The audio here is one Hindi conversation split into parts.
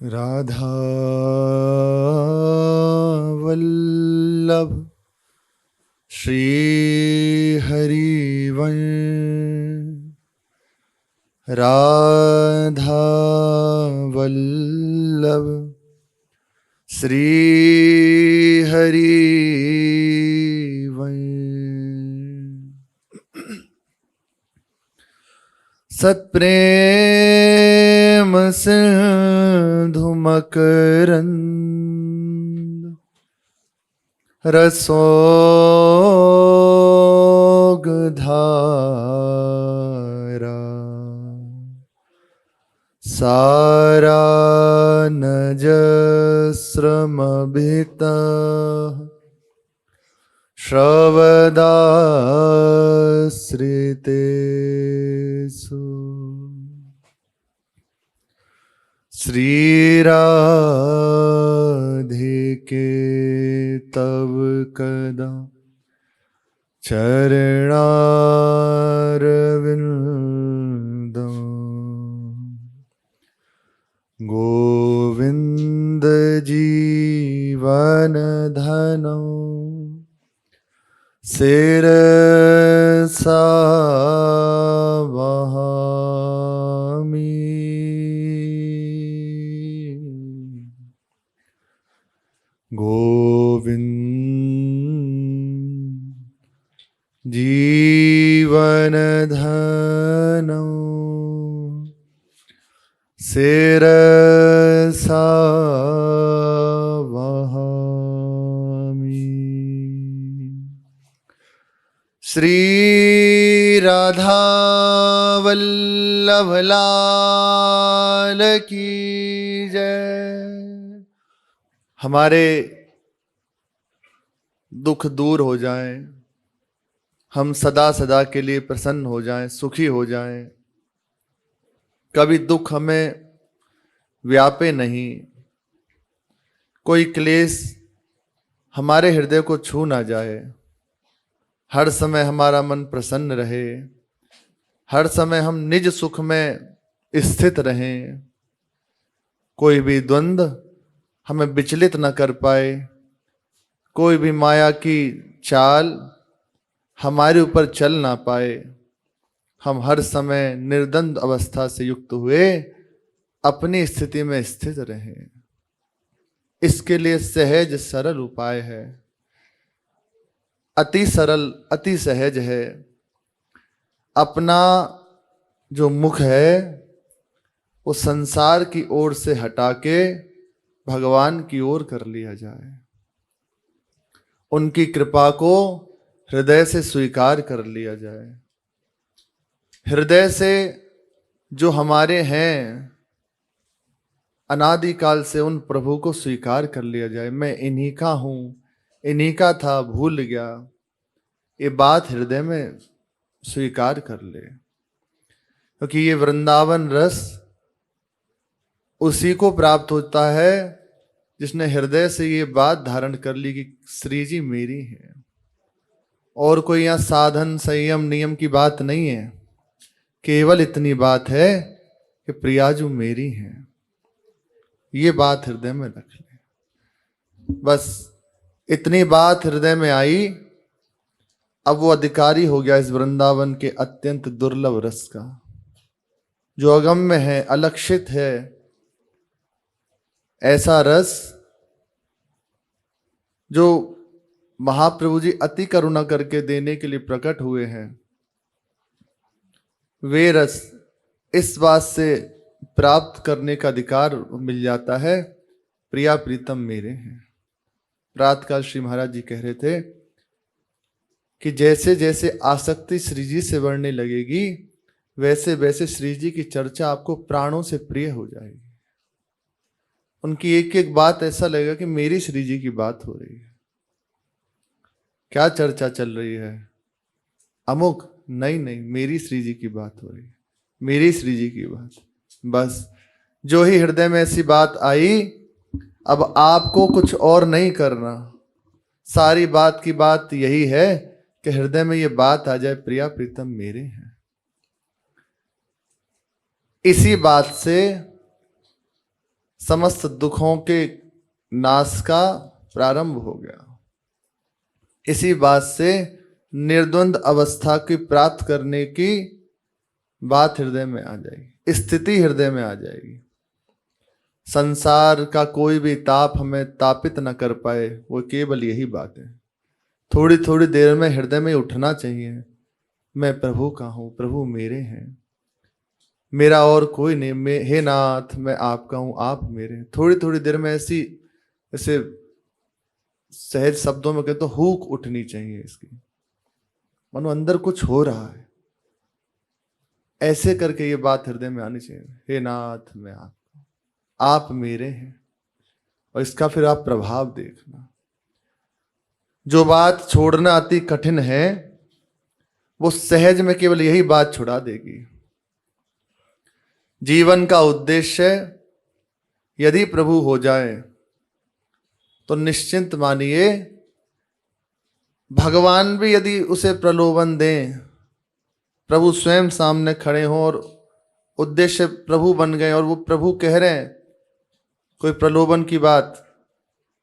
राधा वल्लभ श्री हरिवंश। राधा वल्लभ श्री हरिवंश। सत्प्रेम सिंधु मकरंद रसोगधारा सारा नजस्रमभिता श्रवदाश्रितेषु श्रीराधिके तव कदा चरणारविंदं गोविंद जीवनधनं शिरसा वहामि। गोविंद जीवनधनं शिरसा वहामि। श्री राधा वल्लभ लाल की जय। हमारे दुख दूर हो जाएं, हम सदा सदा के लिए प्रसन्न हो जाएं, सुखी हो जाएं, कभी दुख हमें व्यापे नहीं, कोई क्लेश हमारे हृदय को छू ना जाए, हर समय हमारा मन प्रसन्न रहे, हर समय हम निज सुख में स्थित रहें, कोई भी द्वंद्व हमें विचलित न कर पाए, कोई भी माया की चाल हमारे ऊपर चल ना पाए, हम हर समय निर्द्वंद अवस्था से युक्त हुए अपनी स्थिति में स्थित रहें। इसके लिए सहज सरल उपाय है, अति सरल अति सहज है। अपना जो मुख है वो संसार की ओर से हटा के भगवान की ओर कर लिया जाए, उनकी कृपा को हृदय से स्वीकार कर लिया जाए। हृदय से जो हमारे हैं अनादिकाल से उन प्रभु को स्वीकार कर लिया जाए। मैं इन्हीं का हूं, इन्हीं का था, भूल गया, ये बात हृदय में स्वीकार कर ले, क्योंकि ये वृंदावन रस उसी को प्राप्त होता है जिसने हृदय से ये बात धारण कर ली कि श्री जी मेरी है। और कोई यहाँ साधन संयम नियम की बात नहीं है, केवल इतनी बात है कि प्रियाजू मेरी है। ये बात हृदय में रख ले, बस इतनी बात हृदय में आई, अब वो अधिकारी हो गया इस वृंदावन के अत्यंत दुर्लभ रस का, जो अगम्य है, अलक्षित है। ऐसा रस जो महाप्रभु जी अति करुणा करके देने के लिए प्रकट हुए हैं, वे रस इस बात से प्राप्त करने का अधिकार मिल जाता है, प्रिया प्रीतम मेरे हैं। प्रातःकाल श्री महाराज जी कह रहे थे कि जैसे जैसे आसक्ति श्री जी से बढ़ने लगेगी, वैसे वैसे श्री जी की चर्चा आपको प्राणों से प्रिय हो जाएगी। उनकी एक एक बात ऐसा लगेगा कि मेरी श्री जी की बात हो रही है। क्या चर्चा चल रही है? अमुक नहीं, मेरी श्री जी की बात हो रही है, मेरी श्री जी की बात। बस जो ही हृदय में ऐसी बात आई, अब आपको कुछ और नहीं करना, सारी बात की बात यही है कि हृदय में ये बात आ जाए, प्रिया प्रीतम मेरे हैं। इसी बात से समस्त दुखों के नाश का प्रारंभ हो गया। इसी बात से निर्द्वंद अवस्था की प्राप्त करने की बात हृदय में आ जाएगी, स्थिति हृदय में आ जाएगी। संसार का कोई भी ताप हमें तापित न कर पाए, वो केवल यही बात है। थोड़ी थोड़ी देर में हृदय में उठना चाहिए, मैं प्रभु का हूं, प्रभु मेरे हैं, मेरा और कोई नहीं, हे नाथ मैं आपका हूं, आप मेरे। थोड़ी थोड़ी देर में ऐसे सहज शब्दों में कहते तो हुक उठनी चाहिए इसकी, मानो अंदर कुछ हो रहा है। ऐसे करके ये बात हृदय में आनी चाहिए, हे नाथ मैं आप मेरे हैं। और इसका फिर आप प्रभाव देखना। जो बात छोड़ना अति कठिन है वो सहज में केवल यही बात छुड़ा देगी। जीवन का उद्देश्य यदि प्रभु हो जाए तो निश्चिंत मानिए भगवान भी यदि उसे प्रलोभन दें, प्रभु स्वयं सामने खड़े हों और उद्देश्य प्रभु बन गए और वो प्रभु कह रहे हैं कोई प्रलोभन की बात,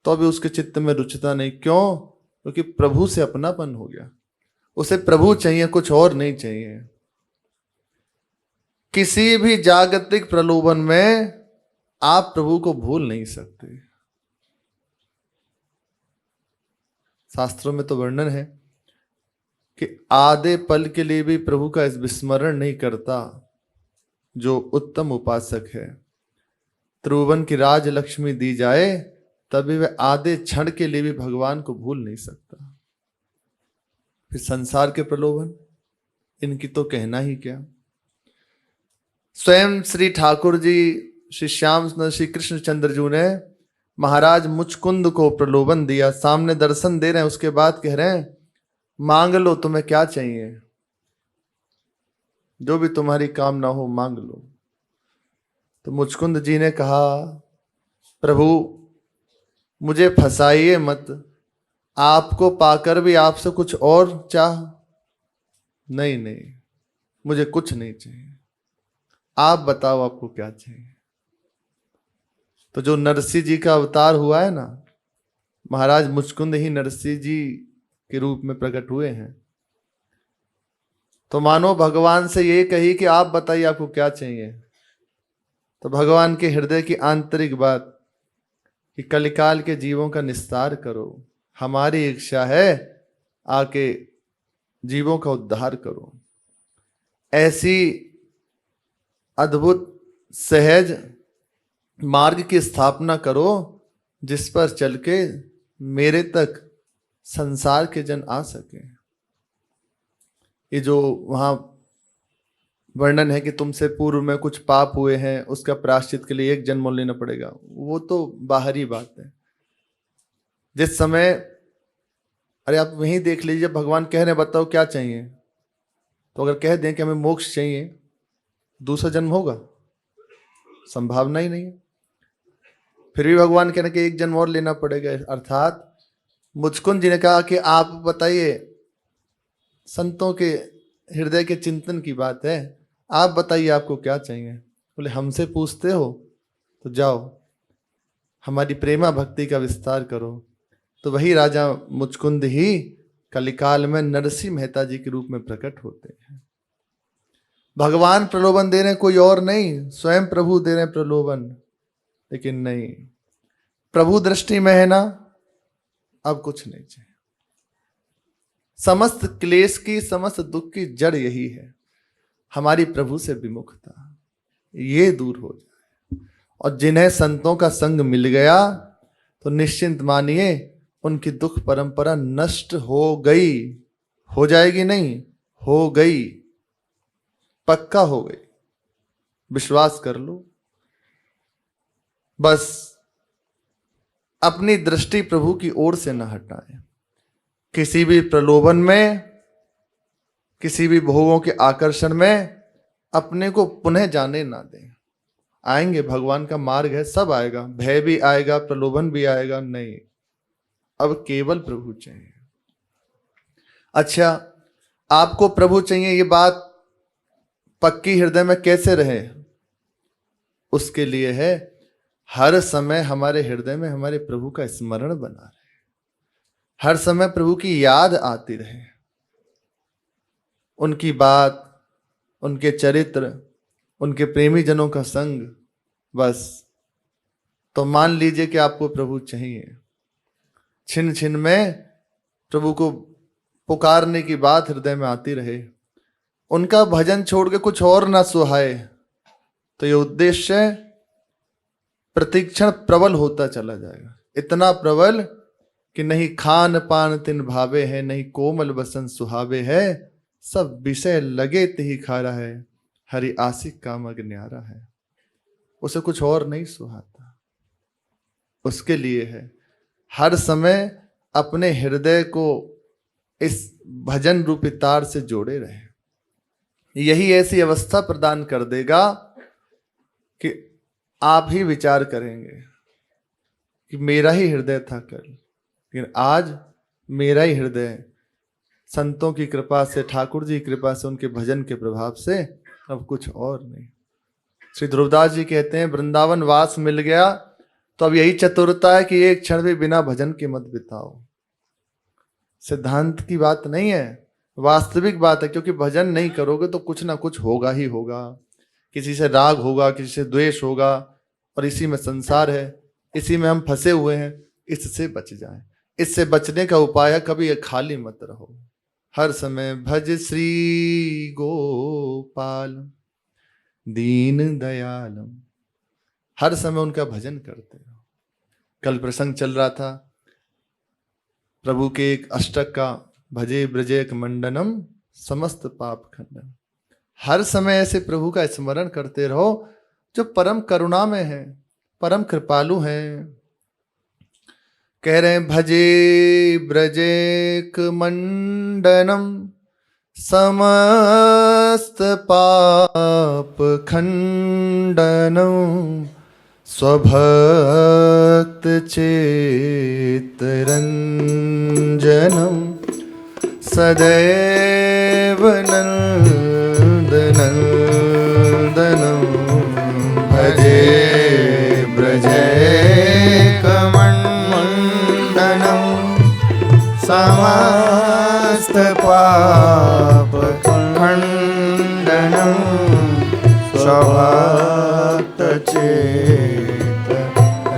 तो अभी उसके चित्त में रुचता नहीं। क्यों? क्योंकि प्रभु से अपनापन हो गया, उसे प्रभु चाहिए, कुछ और नहीं चाहिए। किसी भी जागतिक प्रलोभन में आप प्रभु को भूल नहीं सकते। शास्त्रों में तो वर्णन है कि आधे पल के लिए भी प्रभु का विस्मरण नहीं करता जो उत्तम उपासक है। त्रिभुवन की राज लक्ष्मी दी जाए तभी वह आधे क्षण के लिए भी भगवान को भूल नहीं सकता। फिर संसार के प्रलोभन, इनकी तो कहना ही क्या। स्वयं श्री ठाकुर जी, श्री श्याम श्री कृष्णचंद्र जी ने महाराज मुचकुंद को प्रलोभन दिया, सामने दर्शन दे रहे हैं, उसके बाद कह रहे हैं मांग लो तुम्हें क्या चाहिए, जो भी तुम्हारी कामना हो मांग लो। तो मुचकुंद जी ने कहा प्रभु मुझे फंसाइए मत, आपको पाकर भी आपसे कुछ और चाह, नहीं नहीं मुझे कुछ नहीं चाहिए, आप बताओ आपको क्या चाहिए। तो जो नरसिंह जी का अवतार हुआ है ना, महाराज मुचकुंद ही नरसिंह जी के रूप में प्रकट हुए हैं। तो मानो भगवान से ये कही कि आप बताइए आपको क्या चाहिए। तो भगवान के हृदय की आंतरिक बात कि कलिकाल के जीवों का निस्तार करो, हमारी इच्छा है आके जीवों का उद्धार करो। ऐसी अद्भुत सहज मार्ग की स्थापना करो जिस पर चल के मेरे तक संसार के जन आ सके। ये जो वहां वर्णन है कि तुमसे पूर्व में कुछ पाप हुए हैं, उसका प्रायश्चित के लिए एक जन्म लेना पड़ेगा, वो तो बाहरी बात है। जिस समय, अरे आप वहीं देख लीजिए, भगवान कह रहे बताओ क्या चाहिए, तो अगर कह दें कि हमें मोक्ष चाहिए, दूसरा जन्म होगा? संभावना ही नहीं है। फिर भी भगवान कह रहे कि एक जन्म और लेना पड़ेगा। अर्थात मुचकुंद जी ने कहा कि आप बताइए, संतों के हृदय के चिंतन की बात है, आप बताइए आपको क्या चाहिए। बोले हमसे पूछते हो तो जाओ हमारी प्रेमा भक्ति का विस्तार करो। तो वही राजा मुचकुंद ही कलिकाल में नरसिंह मेहता जी के रूप में प्रकट होते हैं। भगवान प्रलोभन दे रहे हैं, कोई और नहीं, स्वयं प्रभु दे रहे हैं प्रलोभन। लेकिन नहीं, प्रभु दृष्टि में है ना, अब कुछ नहीं चाहिए। समस्त क्लेश की, समस्त दुख की जड़ यही है, हमारी प्रभु से विमुखता, ये दूर हो जाए। और जिन्हें संतों का संग मिल गया तो निश्चिंत मानिए उनकी दुख परंपरा नष्ट हो गई, हो जाएगी नहीं, हो गई, पक्का हो गई, विश्वास कर लो। बस अपनी दृष्टि प्रभु की ओर से न हटाएं। किसी भी प्रलोभन में, किसी भी भोगों के आकर्षण में अपने को पुनः जाने ना दें। आएंगे, भगवान का मार्ग है, सब आएगा, भय भी आएगा, प्रलोभन भी आएगा, नहीं, अब केवल प्रभु चाहिए। अच्छा, आपको प्रभु चाहिए, ये बात पक्की हृदय में कैसे रहे? उसके लिए है हर समय हमारे हृदय में हमारे प्रभु का स्मरण बना रहे, हर समय प्रभु की याद आती रहे, उनकी बात, उनके चरित्र, उनके प्रेमी जनों का संग, बस तो मान लीजिए कि आपको प्रभु चाहिए। छिन छिन में प्रभु को पुकारने की बात हृदय में आती रहे, उनका भजन छोड़ के कुछ और ना सुहाए, तो ये उद्देश्य प्रतिक्षण प्रबल होता चला जाएगा, इतना प्रबल कि नहीं खान पान तिन भावे है, नहीं कोमल बसन सुहावे है, सब विषय लगे तिहि खारा है, हरि आशिक काम अग्न्यारा है। उसे कुछ और नहीं सुहाता, उसके लिए है हर समय अपने हृदय को इस भजन रूपी तार से जोड़े रहे। यही ऐसी अवस्था प्रदान कर देगा कि आप ही विचार करेंगे कि मेरा ही हृदय था कल, लेकिन आज मेरा ही हृदय संतों की कृपा से, ठाकुर जी की कृपा से, उनके भजन के प्रभाव से अब कुछ और नहीं। श्री ध्रुवदास जी कहते हैं वृंदावन वास मिल गया तो अब यही चतुरता है कि एक क्षण भी बिना भजन के मत बिताओ। सिद्धांत की बात नहीं है, वास्तविक बात है, क्योंकि भजन नहीं करोगे तो कुछ ना कुछ होगा ही होगा, किसी से राग होगा, किसी से द्वेष होगा, और इसी में संसार है, इसी में हम फंसे हुए हैं। इससे बच जाएं। इससे बचने का उपाय है कभी खाली मत रहो, हर समय भज श्री गोपाल दीन दयालम, हर समय उनका भजन करते रहो। कल प्रसंग चल रहा था प्रभु के एक अष्टक का, भजे ब्रजेक मंडनम समस्त पाप खंडन। हर समय ऐसे प्रभु का स्मरण करते रहो जो परम करुणा में है, परम कृपालु हैं। कह रहे हैं भजे ब्रजेक मंडनम समस्त पाप खंडनम स्वभक्त चेतरंजनम सदैव नंदनंदनम भजे ब्रजेकमंडनम समस्त पाप खंडनम स्वभक्त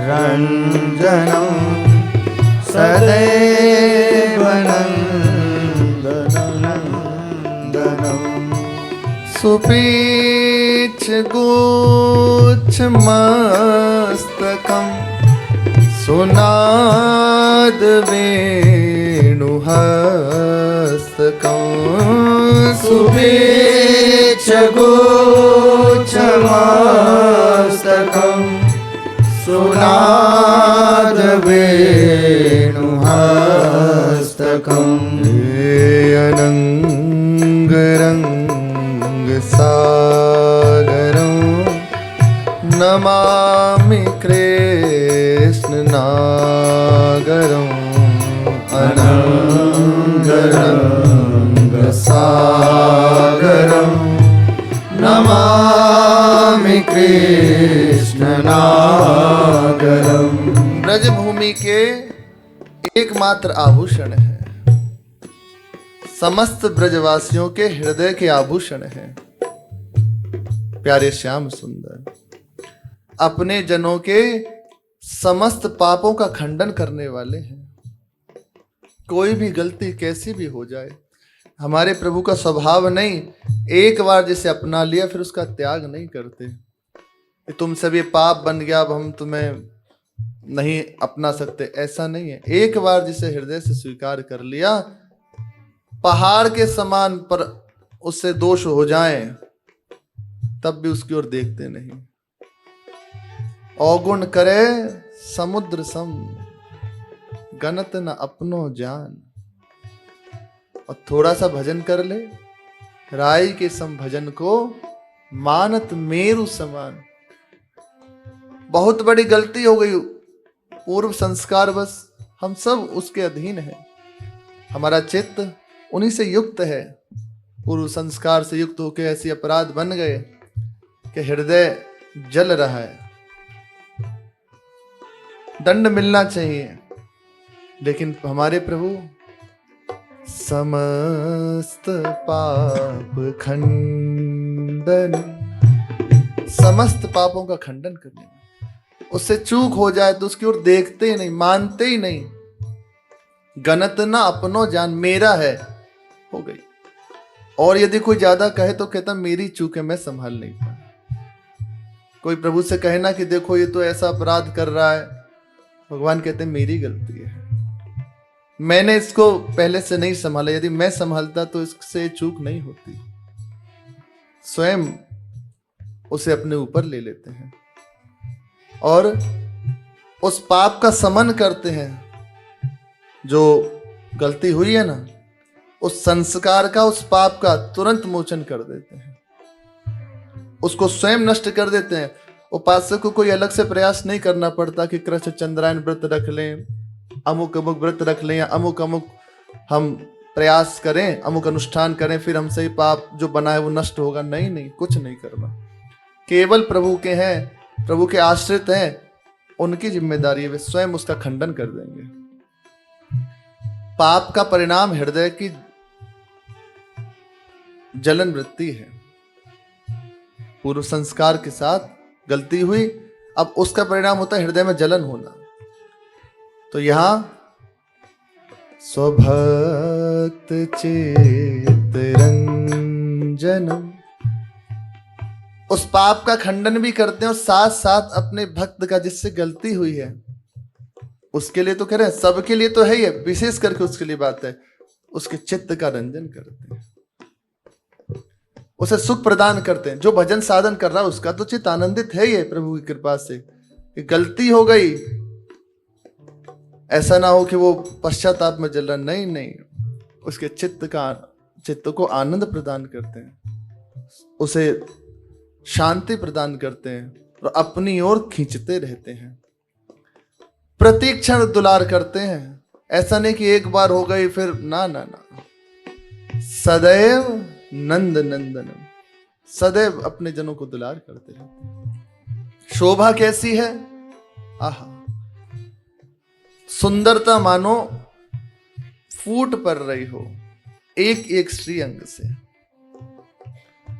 रंजनम सदैव नंदनंदनम सुपीच गुच्छ मस्तकम सुनाद वेणुहस्तकम सुपीच गुच्छ मस्तकम सुनाद वेणुहस्तकम अनंग रंग सागरम नमामि कृष्ण नागरम अनंग रंग सागरम नमामि कृष्ण नागरम। ब्रजभूमि के एकमात्र आभूषण है, समस्त ब्रजवासियों के हृदय के आभूषण है। प्यारे श्याम सुंदर अपने जनों के समस्त पापों का खंडन करने वाले हैं। कोई भी गलती कैसी भी हो जाए, हमारे प्रभु का स्वभाव नहीं, एक बार जिसे अपना लिया फिर उसका त्याग नहीं करते। तुमसे भी पाप बन गया, अब हम तुम्हें नहीं अपना सकते, ऐसा नहीं है। एक बार जिसे हृदय से स्वीकार कर लिया, पहाड़ के समान पर उससे दोष हो जाए तब भी उसकी ओर देखते नहीं। अवगुण करे समुद्र सम, गणत न अपनो जान। और थोड़ा सा भजन कर ले, राई के सम भजन को मानत मेरु समान। बहुत बड़ी गलती हो गई, पूर्व संस्कार बस, हम सब उसके अधीन हैं। हमारा चित्त उन्हीं से युक्त है, पूर्व संस्कार से युक्त होकर ऐसी अपराध बन गए कि हृदय जल रहा है। दंड मिलना चाहिए, लेकिन हमारे प्रभु समस्त पाप खंडन, समस्त पापों का खंडन करने में, उससे चूक हो जाए तो उसकी ओर देखते ही नहीं, मानते ही नहीं। गणत ना अपनो जान, मेरा है, हो गई। और यदि कोई ज्यादा कहे तो कहता मेरी चूक है, मैं संभाल नहीं पाया। कोई प्रभु से कहे ना कि देखो ये तो ऐसा अपराध कर रहा है, भगवान कहते मेरी गलती है, मैंने इसको पहले से नहीं संभाला, यदि मैं संभालता तो इससे चूक नहीं होती। स्वयं उसे अपने ऊपर ले लेते हैं और उस पाप का समन करते हैं। जो गलती हुई है ना, उस संस्कार का, उस पाप का तुरंत मोचन कर देते हैं, उसको स्वयं नष्ट कर देते हैं। उपासक को कोई अलग से प्रयास नहीं करना पड़ता कि कृष्ण चंद्रायन व्रत रख लें, अमुक अमुक व्रत रख लें, या अमुक अमुक हम प्रयास करें, अमुक अनुष्ठान करें, फिर हमसे ही पाप जो बना है वो नष्ट होगा। नहीं नहीं, कुछ नहीं करना, केवल प्रभु के हैं, प्रभु के आश्रित हैं, उनकी जिम्मेदारी है, वे स्वयं उसका खंडन कर देंगे। पाप का परिणाम हृदय की जलन वृत्ति है। पूर्व संस्कार के साथ गलती हुई, अब उसका परिणाम होता है हृदय में जलन होना। तो यहां स्वभक्त चेत रंजनम, उस पाप का खंडन भी करते हैं और साथ साथ अपने भक्त का जिससे गलती हुई है उसके लिए तो कह रहे हैं, सबके लिए तो है ही है, विशेष करके उसके लिए बात है, उसके चित्त का रंजन करते हैं, उसे सुख प्रदान करते हैं। जो भजन साधन कर रहा है उसका तो चित्त आनंदित है ही है प्रभु की कृपा से कि गलती हो गई। ऐसा ना हो कि वो पश्चाताप में जल रहा, नहीं नहीं, उसके चित्त को आनंद प्रदान करते हैं, उसे शांति प्रदान करते हैं और अपनी ओर खींचते रहते हैं, प्रतीक्षण दुलार करते हैं। ऐसा नहीं कि एक बार हो गई फिर, ना ना ना, सदैव नंद नंदनम, सदैव अपने जनों को दुलार करते रहते हैं। शोभा कैसी है, आहा, सुंदरता मानो फूट पड़ रही हो एक एक श्रीअंग से।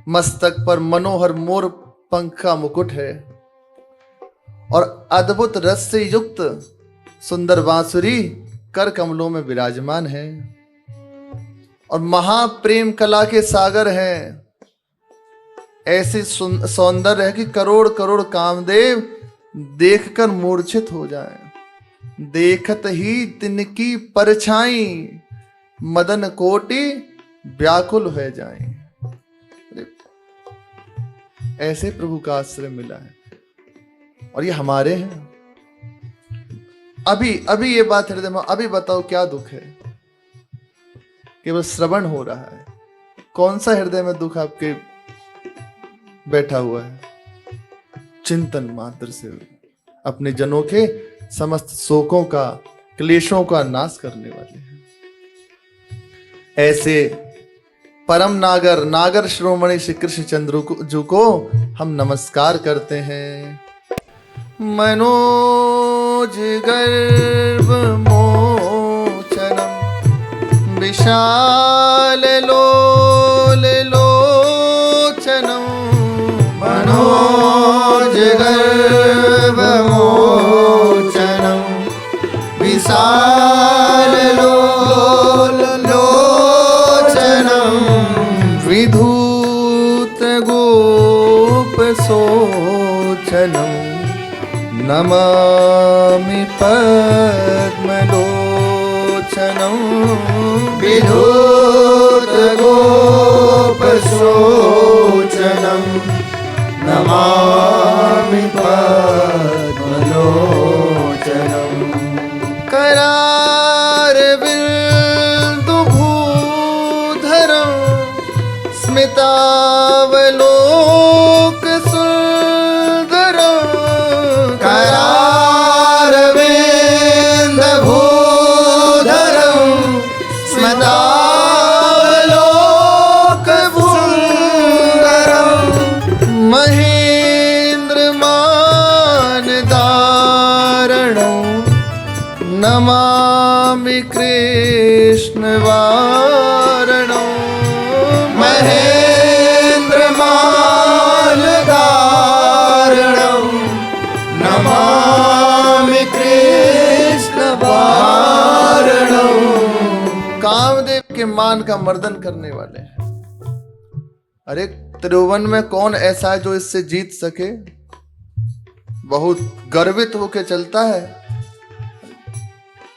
मस्तक पर मनोहर मोर पंख का मुकुट है और अद्भुत रस से युक्त सुंदर बांसुरी कर कमलों में विराजमान है और महाप्रेम कला के सागर हैं। ऐसी सौंदर्य है कि करोड़ करोड़ कामदेव देखकर मूर्छित हो जाएं, देखत ही तिनकी परछाई मदन कोटि व्याकुल हो जाएं। ऐसे प्रभु का आश्रय मिला है और ये हमारे हैं। अभी अभी ये बात हृदय में, अभी बताओ क्या दुख है, केवल श्रवण हो रहा है। कौन सा हृदय में दुख आपके बैठा हुआ है? चिंतन मात्र से अपने जनों के समस्त शोकों का, क्लेशों का नाश करने वाले हैं। ऐसे परम नागर, नागर श्रोमणि श्री कृष्ण चंद्र जी को हम नमस्कार करते हैं। मनोज गर्भ मोचनम विशाल लोल लोचनम, मनोज गर्भ मोचनम विशाल लोल लोचनम, विधूत गोप सोचनम नमामि पद्मलोचनम, विधूत गोप सोचनम नमामि पद्मलोचनम, करारविंदु भूधरम स्मितावलोक सुंदरम, करारविंद भूधरम स्मितावलोक सुंदरम, महेंद्र मान धारणम नमामि कृष्ण वारणो महेन्द्रमालधारणं नमामि कृष्ण वारणं। कामदेव के मान का मर्दन करने वाले हैं। अरे त्रिभुवन में कौन ऐसा है जो इससे जीत सके? बहुत गर्वित होके चलता है।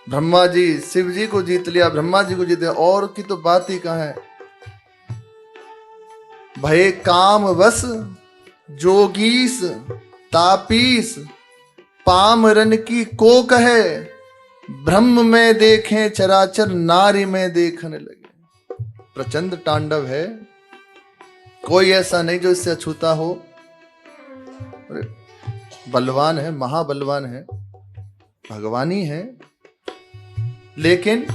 ब्रह्मा जी शिव जी को जीत लिया, ब्रह्मा जी को जीत लिया, और की तो बात ही कहाँ है। भय काम वश जोगीस तापीस पामरन की को कहे, ब्रह्म में देखें चराचर नारी में देखने लगे। प्रचंड तांडव है, कोई ऐसा नहीं जो इससे अछूता हो। अरे बलवान है, महाबलवान है, भगवान ही है। लेकिन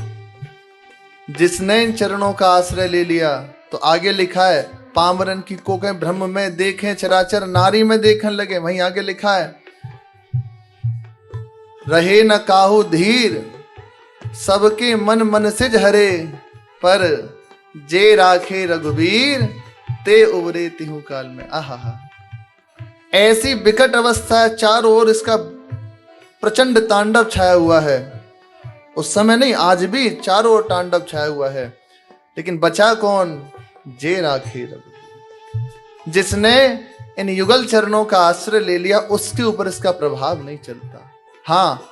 जिसने इन चरणों का आश्रय ले लिया, तो आगे लिखा है पामरन की को कहें, ब्रह्म में देखें चराचर नारी में देखने लगे। वहीं आगे लिखा है रहे न काहू धीर सबके मन मन से झरे, पर जे राखे रघुवीर ते उबरे तिहु काल में। आहा, ऐसी विकट अवस्था है, चारों ओर इसका प्रचंड तांडव छाया हुआ है। उस समय नहीं, आज भी चारों ओर तांडव छाया हुआ है। लेकिन बचा कौन? जे राखे रघुवीर। जिसने इन युगल चरणों का आश्रय ले लिया, उसके ऊपर इसका प्रभाव नहीं चलता। हाँ,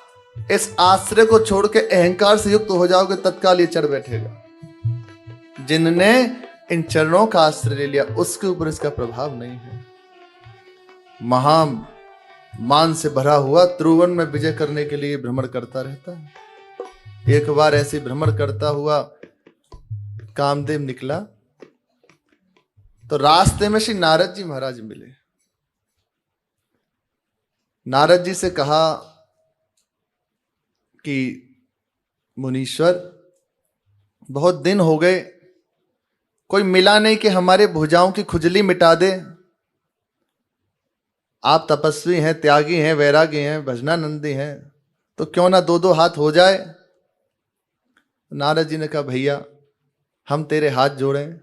इस आश्रय को छोड़ के अहंकार से युक्त हो जाओगे, तत्काल ये चढ़ बैठेगा। जिनने इन चरणों का आश्रय ले लिया, उसके ऊपर इसका प्रभाव नहीं है। मान से भरा हुआ त्रिभुवन में विजय करने के लिए भ्रमण करता रहता है। एक बार ऐसे भ्रमण करता हुआ कामदेव निकला, तो रास्ते में श्री नारद जी महाराज मिले। नारद जी से कहा कि मुनीश्वर, बहुत दिन हो गए, कोई मिला नहीं कि हमारे भुजाओं की खुजली मिटा दे। आप तपस्वी हैं, त्यागी हैं, वैरागी हैं, भजनानंदी हैं, तो क्यों ना दो दो हाथ हो जाए। नारद जी ने कहा भैया, हम तेरे हाथ जोड़े,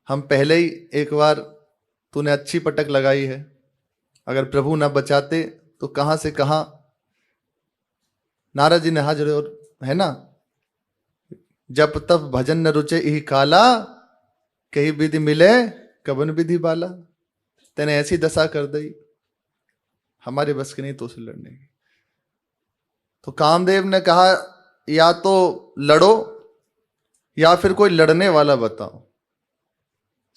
हम पहले ही एक बार तूने अच्छी पटक लगाई है, अगर प्रभु ना बचाते तो कहां से कहां। नारद जी ने हाथ जोड़े, और है ना, जब तब भजन न रुचे ही काला, कहीं विधि मिले कबन विधि बाला। तेने ऐसी दशा कर दी, हमारे बस की नहीं तो उसे लड़ने की। तो कामदेव ने कहा या तो लड़ो या फिर कोई लड़ने वाला बताओ।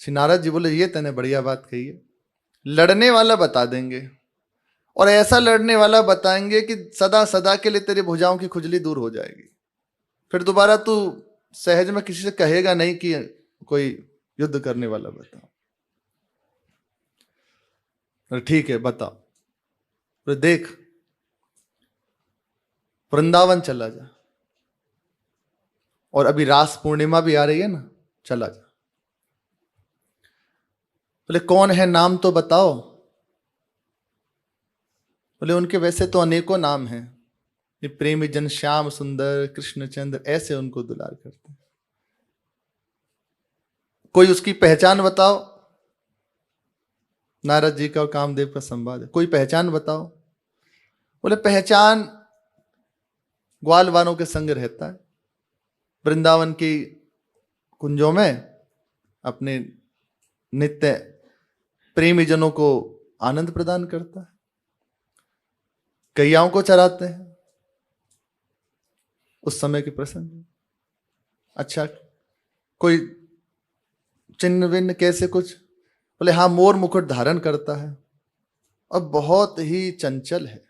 श्री नारद जी बोले ये तेने बढ़िया बात कही है, लड़ने वाला बता देंगे, और ऐसा लड़ने वाला बताएंगे कि सदा सदा के लिए तेरी भुजाओं की खुजली दूर हो जाएगी। फिर दोबारा तू सहज में किसी से कहेगा नहीं कि कोई युद्ध करने वाला बताओ। ठीक है बताओ। तो देख, वृंदावन चला जा, और अभी रास पूर्णिमा भी आ रही है ना, चला जा। बोले कौन है, नाम तो बताओ। बोले उनके वैसे तो अनेकों नाम हैं, ये प्रेमी जन श्याम सुंदर कृष्णचंद्र ऐसे उनको दुलार करते हैं। कोई उसकी पहचान बताओ। नारद जी का और कामदेव का संवाद है, कोई पहचान बताओ। बोले पहचान ग्वाल वालों के संग रहता है, वृंदावन की कुंजों में अपने नित्य प्रेमी जनों को आनंद प्रदान करता है, गैयाओं को चराते हैं। उस समय के प्रसंग। अच्छा, कोई चिन्ह विन्ह कैसे कुछ? बोले हाँ, मोर मुकुट धारण करता है और बहुत ही चंचल है,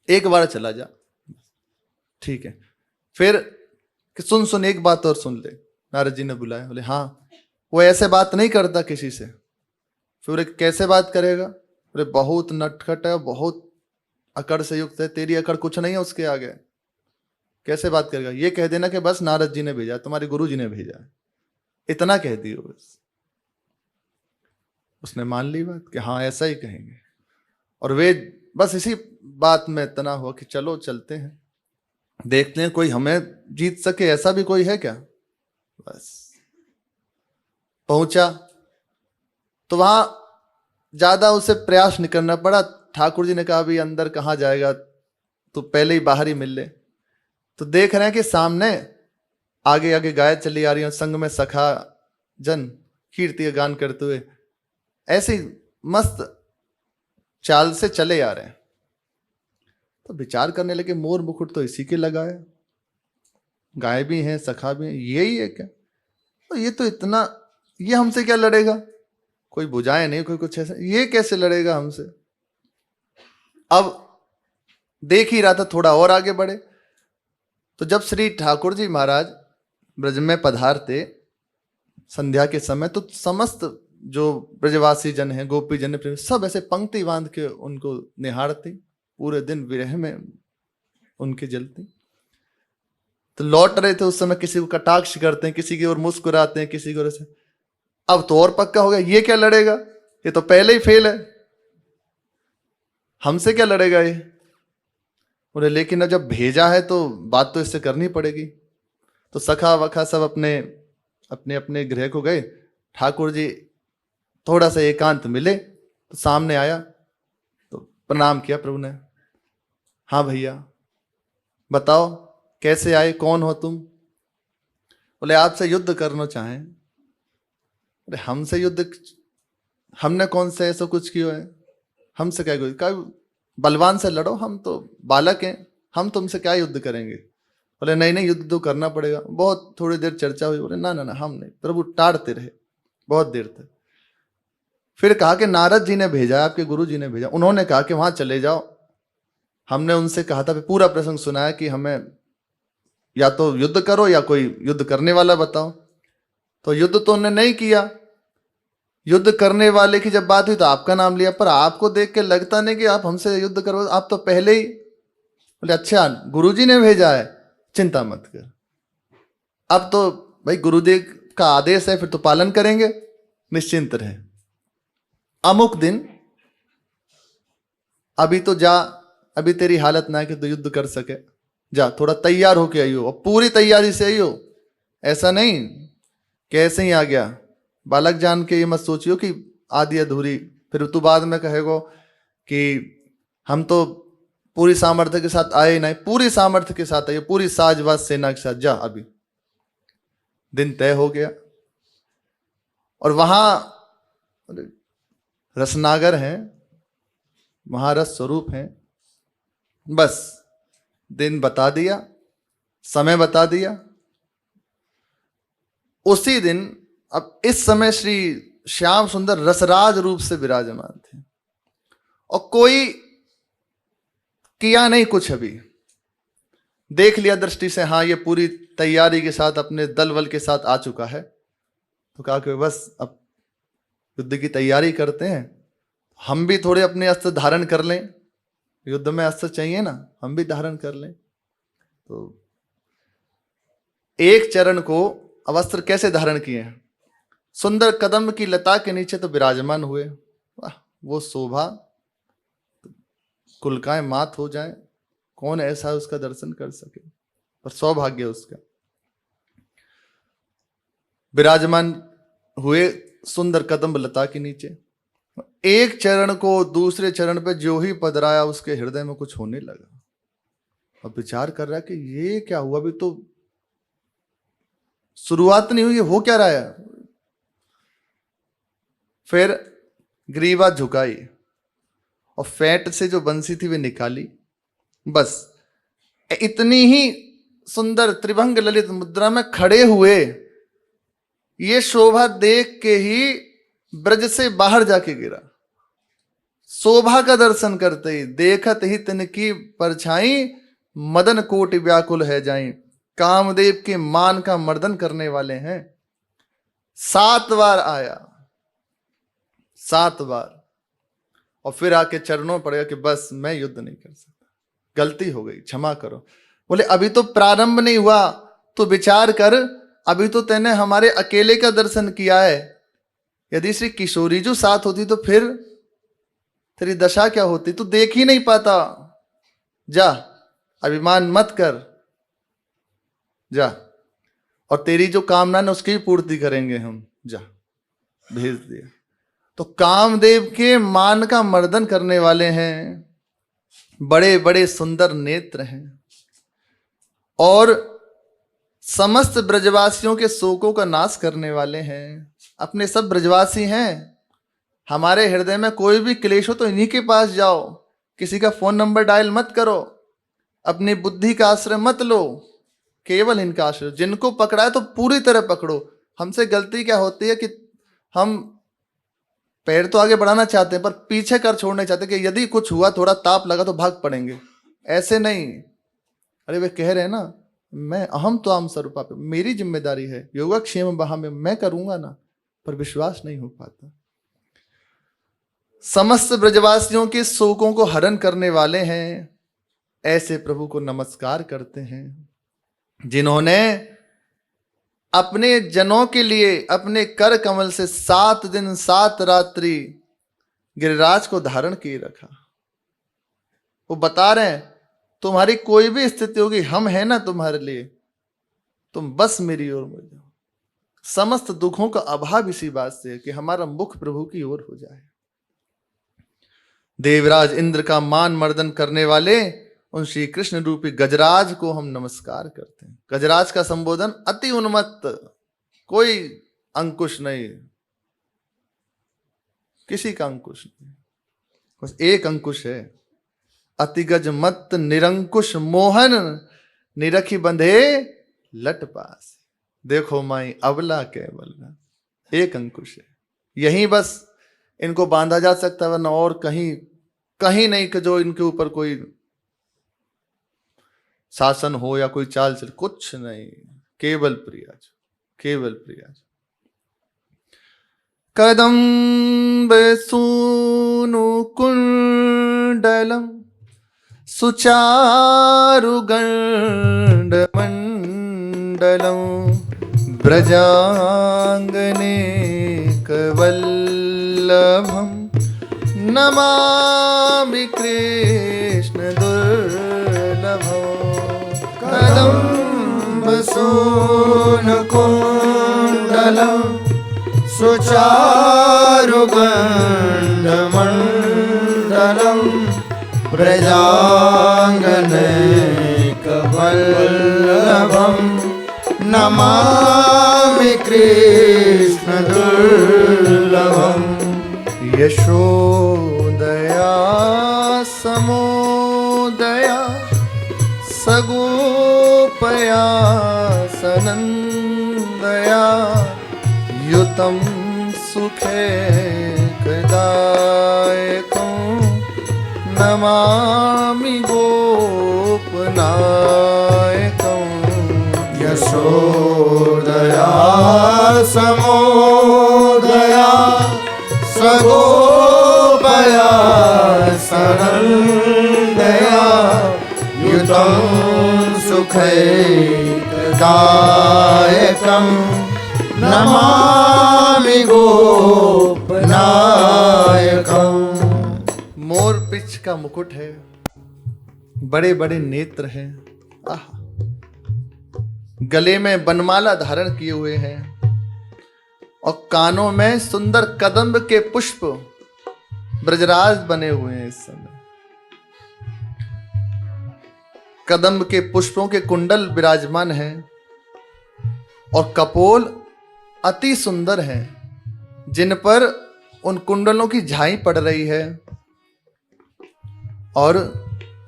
एक बार चला जा। ठीक है, फिर कि सुन सुन एक बात और सुन ले। नारद जी ने बुलाया, बोले हाँ। वो ऐसे बात नहीं करता किसी से। फिर बोले कैसे बात करेगा? बोले बहुत नटखट है, बहुत अकड़ से युक्त है, तेरी अकड़ कुछ नहीं है उसके आगे। कैसे बात करेगा? ये कह देना कि बस नारद जी ने भेजा, तुम्हारे गुरु जी ने भेजा, इतना कह दियो बस। उसने मान ली बात कि हाँ ऐसा ही कहेंगे, और वे बस इसी बात में इतना हुआ कि चलो चलते हैं। देखते हैं कोई हमें जीत सके, ऐसा भी कोई है क्या। बस पहुंचा तो वहां ज्यादा उसे प्रयास नहीं करना पड़ा। ठाकुर जी ने कहा अभी अंदर कहाँ जाएगा, तो पहले ही बाहर ही मिल ले। तो देख रहे हैं कि सामने आगे आगे गाय चली आ रही है, संग में सखा जन कीर्ति गान करते हुए ऐसे ही मस्त चाल से चले आ रहे हैं। तो विचार करने लगे मोर मुकुट तो इसी के लगा है, गाय भी हैं सखा भी हैं, यही है क्या। तो ये तो इतना, ये हमसे क्या लड़ेगा, कोई बुझाए नहीं, कोई कुछ ऐसा, ये कैसे लड़ेगा हमसे। अब देख ही रहा था, थोड़ा और आगे बढ़े तो जब श्री ठाकुर जी महाराज ब्रज में पधारते संध्या के समय, तो समस्त जो ब्रजवासी जन हैं, गोपी जन प्रेमी, सब ऐसे पंक्ति बांध के उनको निहारते, पूरे दिन विरह में उनके जलते। तो लौट रहे थे उस समय, किसी को कटाक्ष करते हैं, किसी की ओर मुस्कुराते हैं, किसी की ओर ऐसे। अब तो और पक्का हो गया, ये क्या लड़ेगा, ये तो पहले ही फेल है, हमसे क्या लड़ेगा ये। बोले लेकिन जब भेजा है तो बात तो इससे करनी पड़ेगी। तो सखा वखा सब अपने अपने अपने गृह को गए। ठाकुर जी थोड़ा सा एकांत मिले तो सामने आया, तो प्रणाम किया प्रभु ने। हाँ भैया बताओ कैसे आए, कौन हो तुम। बोले आपसे युद्ध करना चाहें। बोले हमसे युद्ध, हमने कौन से ऐसा कुछ किया है, हमसे क्या कुछ का, बलवान से लड़ो, हम तो बालक हैं, हम तुमसे क्या युद्ध करेंगे। बोले नहीं नहीं युद्ध तो करना पड़ेगा। बहुत थोड़ी देर चर्चा हुई, बोले ना ना ना हम नहीं। प्रभु टाड़ते रहे बहुत देर तक। फिर कहा कि नारद जी ने भेजा, आपके गुरु जी ने भेजा, उन्होंने कहा कि वहां चले जाओ। हमने उनसे कहा था, पूरा प्रसंग सुनाया कि हमें या तो युद्ध करो या कोई युद्ध करने वाला बताओ। तो युद्ध तो उन्होंने नहीं किया। युद्ध करने वाले की जब बात हुई तो आपका नाम लिया, पर आपको देख के लगता नहीं कि आप हमसे युद्ध करो, आप तो पहले ही। बोले अच्छा गुरुजी ने भेजा है, चिंता मत कर। अब तो भाई गुरुदेव का आदेश है, फिर तो पालन करेंगे, निश्चिंत रहे। अमुक दिन अभी तो जा, अभी तेरी हालत ना है कि तो युद्ध कर सके, जा थोड़ा तैयार होके आइयो, और पूरी तैयारी से आइयो। ऐसा नहीं कि ऐसे ही आ गया, बालक जान के ये मत सोचियो कि आधी अधूरी, फिर तू बाद में कहेगो कि हम तो पूरी सामर्थ्य के साथ आए नहीं। पूरी सामर्थ्य के साथ आइए, पूरी साजबाज सेना के साथ जा। अभी दिन तय हो गया और वहां रसनागर हैं, वहां रस स्वरूप हैं। बस दिन बता दिया, समय बता दिया, उसी दिन। अब इस समय श्री श्याम सुंदर रसराज रूप से विराजमान थे और कोई किया नहीं कुछ, अभी देख लिया दृष्टि से, हाँ ये पूरी तैयारी के साथ अपने दल बल के साथ आ चुका है। तो कहा कि बस अब युद्ध की तैयारी करते हैं, हम भी थोड़े अपने अस्त्र धारण कर लें, युद्ध में अस्त्र चाहिए ना, हम भी धारण कर लें। तो एक चरण को अब अस्त्र कैसे धारण किए हैं, सुंदर कदम की लता के नीचे तो विराजमान हुए। वाह वो शोभा, कुलकाएं मात हो जाए, कौन ऐसा उसका दर्शन कर सके, पर सौभाग्य उसका। विराजमान हुए सुंदर कदम लता के नीचे। एक चरण को दूसरे चरण पे जो ही पधराया, उसके हृदय में कुछ होने लगा। अब विचार कर रहा कि ये क्या हुआ, अभी तो शुरुआत नहीं हुई, हो क्या रहा है। फिर ग्रीवा झुकाई और फेंट से जो बंसी थी वे निकाली। बस इतनी ही सुंदर त्रिभंग ललित मुद्रा में खड़े हुए, ये शोभा देख के ही ब्रज से बाहर जाके गिरा। शोभा का दर्शन करते ही, देखत ही तिनकी परछाई, मदन कोटि व्याकुल है जाई। कामदेव के मान का मर्दन करने वाले हैं। 7 बार आया, 7 बार, और फिर आके चरणों पड़ेगा कि बस मैं युद्ध नहीं कर सकता, गलती हो गई, क्षमा करो। बोले अभी तो प्रारंभ नहीं हुआ, तो विचार कर, अभी तो तैने हमारे अकेले का दर्शन किया है। यदि श्री किशोरी जो साथ होती तो फिर तेरी दशा क्या होती, तू देख ही नहीं पाता। जा अभिमान मत कर, जा, और तेरी जो कामना है उसकी भी पूर्ति करेंगे हम, जा, भेज दिया। तो कामदेव के मान का मर्दन करने वाले हैं, बड़े बड़े सुंदर नेत्र हैं, और समस्त ब्रजवासियों के शोकों का नाश करने वाले हैं। अपने सब ब्रजवासी हैं, हमारे हृदय में कोई भी क्लेश हो तो इन्हीं के पास जाओ, किसी का फोन नंबर डायल मत करो, अपनी बुद्धि का आश्रय मत लो, केवल इनका आश्रय। जिनको पकड़ा है तो पूरी तरह पकड़ो। हमसे गलती क्या होती है कि हम पैर तो आगे बढ़ाना चाहते हैं पर पीछे कर छोड़ना चाहते कि यदि कुछ हुआ, थोड़ा ताप लगा तो भाग पड़ेंगे। ऐसे नहीं, अरे वे कह रहे हैं ना, मैं अहम तो आम स्वरूपा पे, मेरी जिम्मेदारी है, योगक्षेम बहा में मैं करूंगा ना, पर विश्वास नहीं हो पाता। समस्त ब्रजवासियों के शोकों को हरण करने वाले हैं, ऐसे प्रभु को नमस्कार करते हैं, जिन्होंने अपने जनों के लिए अपने कर कमल से 7 दिन 7 रात्रि गिरिराज को धारण किए रखा। वो बता रहे हैं, तुम्हारी कोई भी स्थिति होगी, हम हैं ना तुम्हारे लिए, तुम बस मेरी ओर मुड़ जाओ। समस्त दुखों का अभाव इसी बात से है कि हमारा मुख प्रभु की ओर हो जाए। देवराज इंद्र का मान मर्दन करने वाले उन श्री कृष्ण रूपी गजराज को हम नमस्कार करते हैं। गजराज का संबोधन अति उन्मत्त, कोई अंकुश नहीं, किसी का अंकुश नहीं, बस एक अंकुश है, अति गज मत निरंकुश मोहन, निरखी बंधे लट पास। देखो माई अबला केवल, एक अंकुश है, यही बस इनको बांधा जा सकता है, वरना और कहीं नहीं कि जो इनके ऊपर कोई शासन हो या कोई चाल चल, कुछ नहीं, केवल प्रियाज, केवल प्रियाज। कदम्ब सूनु कुंडलम सुचारु गंड मंडलम ब्रजांगने कवल्लभम नमामि कृष्ण दुर्लभम। कदम्ब सूनुकुण्डलं सुचारुगण्डमण्डलं व्रजाङ्गनैकवल्लभं नमामि कृष्णदुर्लभम्। यशोदया समोदया सगोपया सनन्दया युतं सुखैकदायकं नमामि गोपनायकं। यशोदया समोदया सगोपया सनन्दया युतं सुखैकदायकं नमामि गोपनायकं। मोर पिच का मुकुट है, बड़े बड़े नेत्र हैं, आह, गले में बनमाला धारण किए हुए हैं, और कानों में सुंदर कदम्ब के पुष्प ब्रजराज बने हुए हैं। इस समय कदम्ब के पुष्पों के कुंडल विराजमान हैं, और कपोल अति सुंदर हैं, जिन पर उन कुंडलों की झाई पड़ रही है, और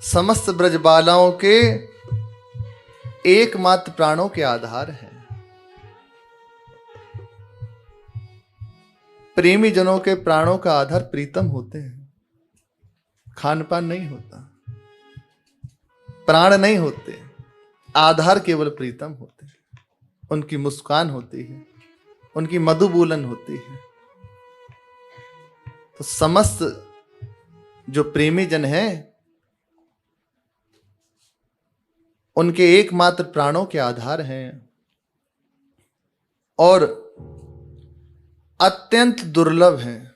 समस्त ब्रजबालाओं के एकमात्र प्राणों के आधार हैं। प्रेमी जनों के प्राणों का आधार प्रीतम होते हैं, खान पान नहीं होता, प्राण नहीं होते, आधार केवल प्रीतम होते हैं। उनकी मुस्कान होती है, उनकी मधुबोलन होती है। तो समस्त जो प्रेमी जन हैं, उनके एकमात्र प्राणों के आधार हैं, और अत्यंत दुर्लभ हैं।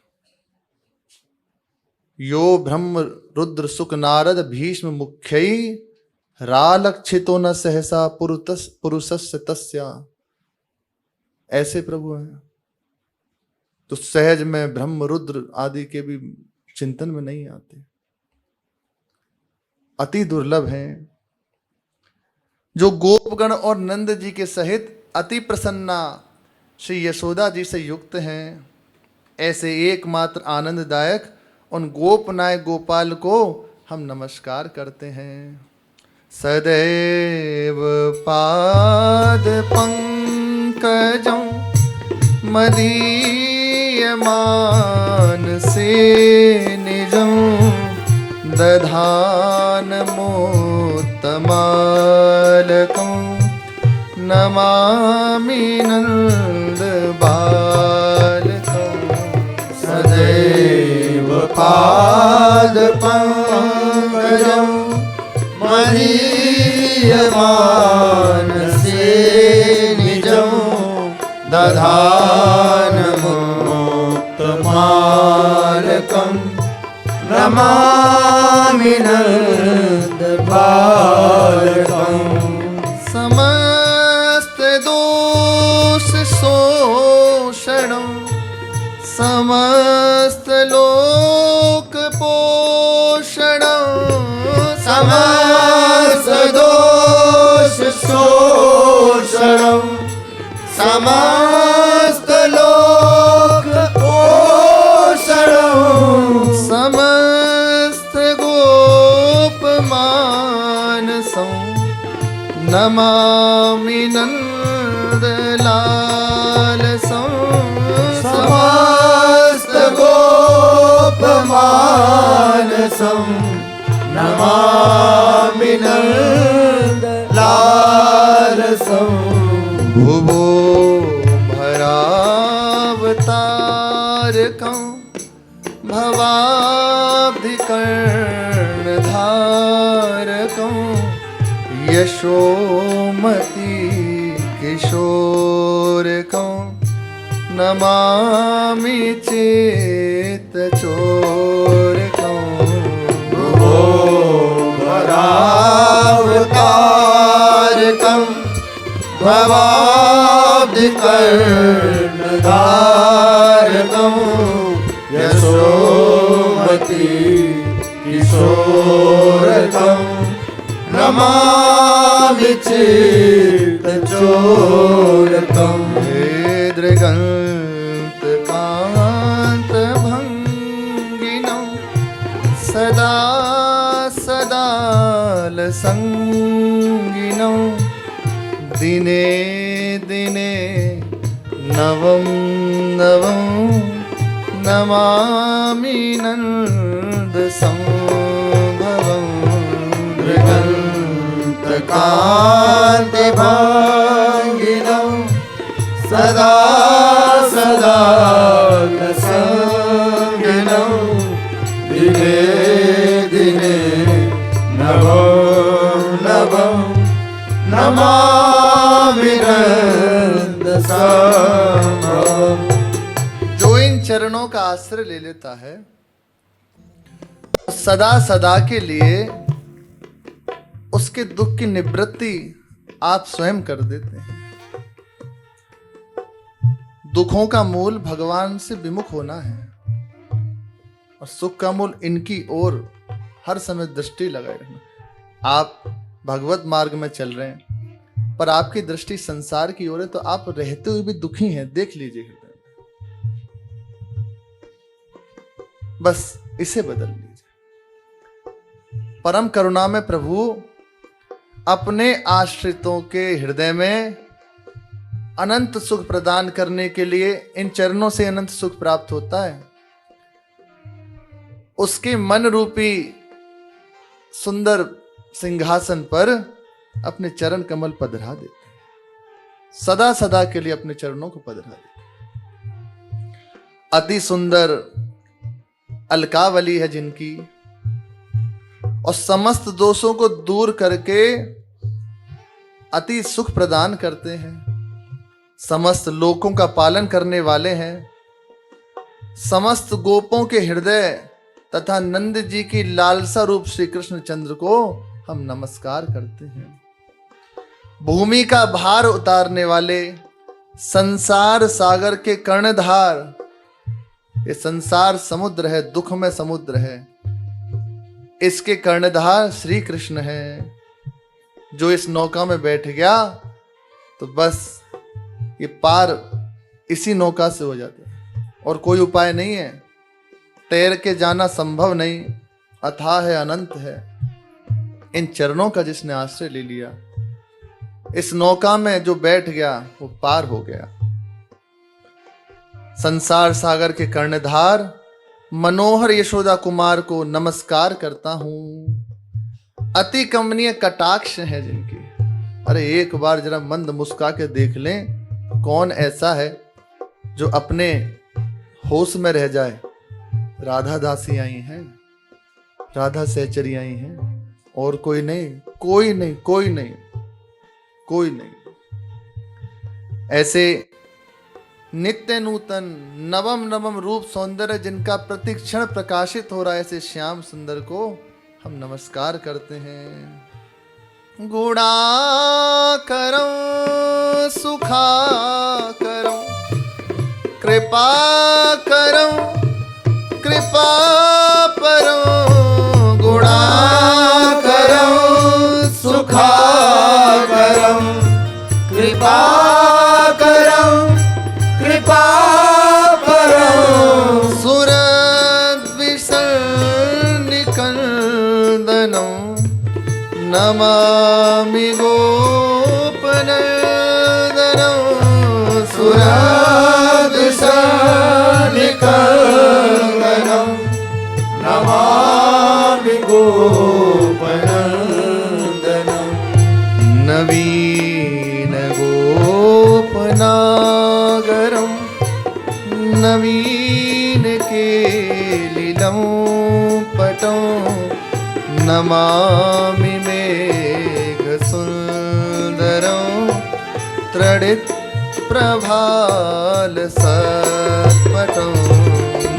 यो ब्रह्म रुद्र सुक नारद भीष्म मुख्यई रालक्षितो न सहसा पुरुषस्य तस्या। ऐसे प्रभु हैं तो सहज में ब्रह्म रुद्र आदि के भी चिंतन में नहीं आते, अति दुर्लभ हैं। जो गोपगण और नंद जी के सहित अति प्रसन्ना श्री यशोदा जी से युक्त हैं, ऐसे एकमात्र आनंददायक उन गोपनायक गोपाल को हम नमस्कार करते हैं। सदैव पाद पंकजं मदीयमान से निजं दधान मोत्तमालकं नमामि नंद बालकं। सदैव पाद पंकजं मदीयमान से निजं दधान मोत्तमालकं नमामि नंद बालकं। समस्त दोष शोषणं समस्त लोक पोषणं समस्त दोष शोषणं समस्त लोक पोषणं समस्त गोप मानसं नमामि नंदलालसं। समस्त गोप मानसं नमामि नंदलालसं। भुवो भरावतारकं भवाब्धिकर्णधारकं यशोमति किशोरकं नमामि चेतचोरकं। भरावतारकं भवाब्धिकर्णधारकं यशोमति किशोरकं नमामि चेतचोरकं। दृगन्तकान्तभङ्गिनं सदा सदालसङ्गिनं दिने दिने नवं नवं नमामि नन्दसंभवं। दृगन्तकान्तिभङ्गिनं सदा सदालसङ्गिनं दिने दिने नवं नवं नमामि नन्दसंभवम्। जो इन चरणों का आश्रय ले लेता है सदा सदा के लिए उसके दुख की निवृत्ति आप स्वयं कर देते हैं। दुखों का मूल भगवान से विमुख होना है और सुख का मूल इनकी ओर हर समय दृष्टि लगाए रखना। आप भगवत मार्ग में चल रहे हैं पर आपकी दृष्टि संसार की ओर है तो आप रहते हुए भी दुखी हैं, देख लीजिए हृदय में। बस इसे बदल लीजिए। परम करुणा में प्रभु अपने आश्रितों के हृदय में अनंत सुख प्रदान करने के लिए इन चरणों से अनंत सुख प्राप्त होता है। उसके मन रूपी सुंदर सिंहासन पर अपने चरण कमल पधरा देते हैं, सदा सदा के लिए अपने चरणों को पधरा देते हैं। अति सुंदर अलकावली है जिनकी, और समस्त दोषों को दूर करके अति सुख प्रदान करते हैं। समस्त लोकों का पालन करने वाले हैं। समस्त गोपों के हृदय तथा नंद जी की लालसा रूप श्री कृष्ण चंद्र को हम नमस्कार करते हैं। भूमि का भार उतारने वाले संसार सागर के कर्णधार, ये संसार समुद्र है, दुख में समुद्र है, इसके कर्णधार श्री कृष्ण है। जो इस नौका में बैठ गया तो बस ये पार इसी नौका से हो जाता है और कोई उपाय नहीं है। तैर के जाना संभव नहीं, अथाह है, अनंत है। इन चरणों का जिसने आश्रय ले लिया, इस नौका में जो बैठ गया वो पार हो गया। संसार सागर के कर्णधार मनोहर यशोदा कुमार को नमस्कार करता हूं। अति कमनीय कटाक्ष है जिनकी, अरे एक बार जरा मंद मुस्का के देख लें, कौन ऐसा है जो अपने होश में रह जाए। राधा दासी आई हैं, राधा सहचरी आई हैं, और कोई नहीं, कोई नहीं, कोई नहीं, कोई नहीं। ऐसे नित्य नूतन नवम नवम रूप सौंदर्य जिनका प्रतिक्षण प्रकाशित हो रहा है, ऐसे श्याम सुंदर को हम नमस्कार करते हैं। गुणा करो सुखा करो, कृपा करो कृपा परो, गुणा करो सुखा करो, कृपा करो कृपा करो। सुर निकंदनो नमामि गोपनंदनो, सुर निकंदनो नमामि गोपनंदनो। नवीन गोपनागरम नवीन केलिलं पटं, नमामि मेघसुन्दरं त्रणित प्रभाल सत्पटं।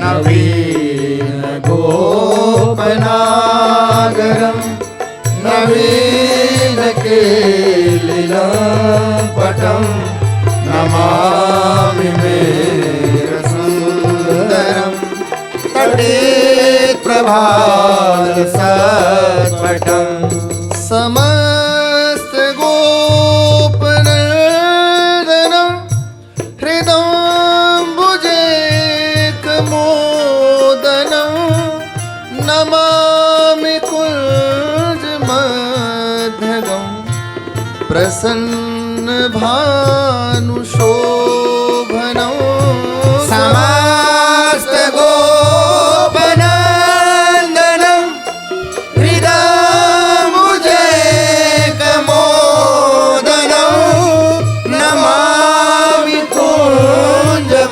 नवीन गोपनागरं नवीन केलिलं पटं, नमामि मेघसुन्दरं तटित प्रभाल सत्पटं। समस्त गोपनंदनं हृदम्बुजेकमोदनं, नमामि कुञ्जमध्यगं प्रसन्न भानुशोभनं। समस्त गोपनंदनं हृदम्बुजेकमोदनं, नमामि कुञ्जमध्यगं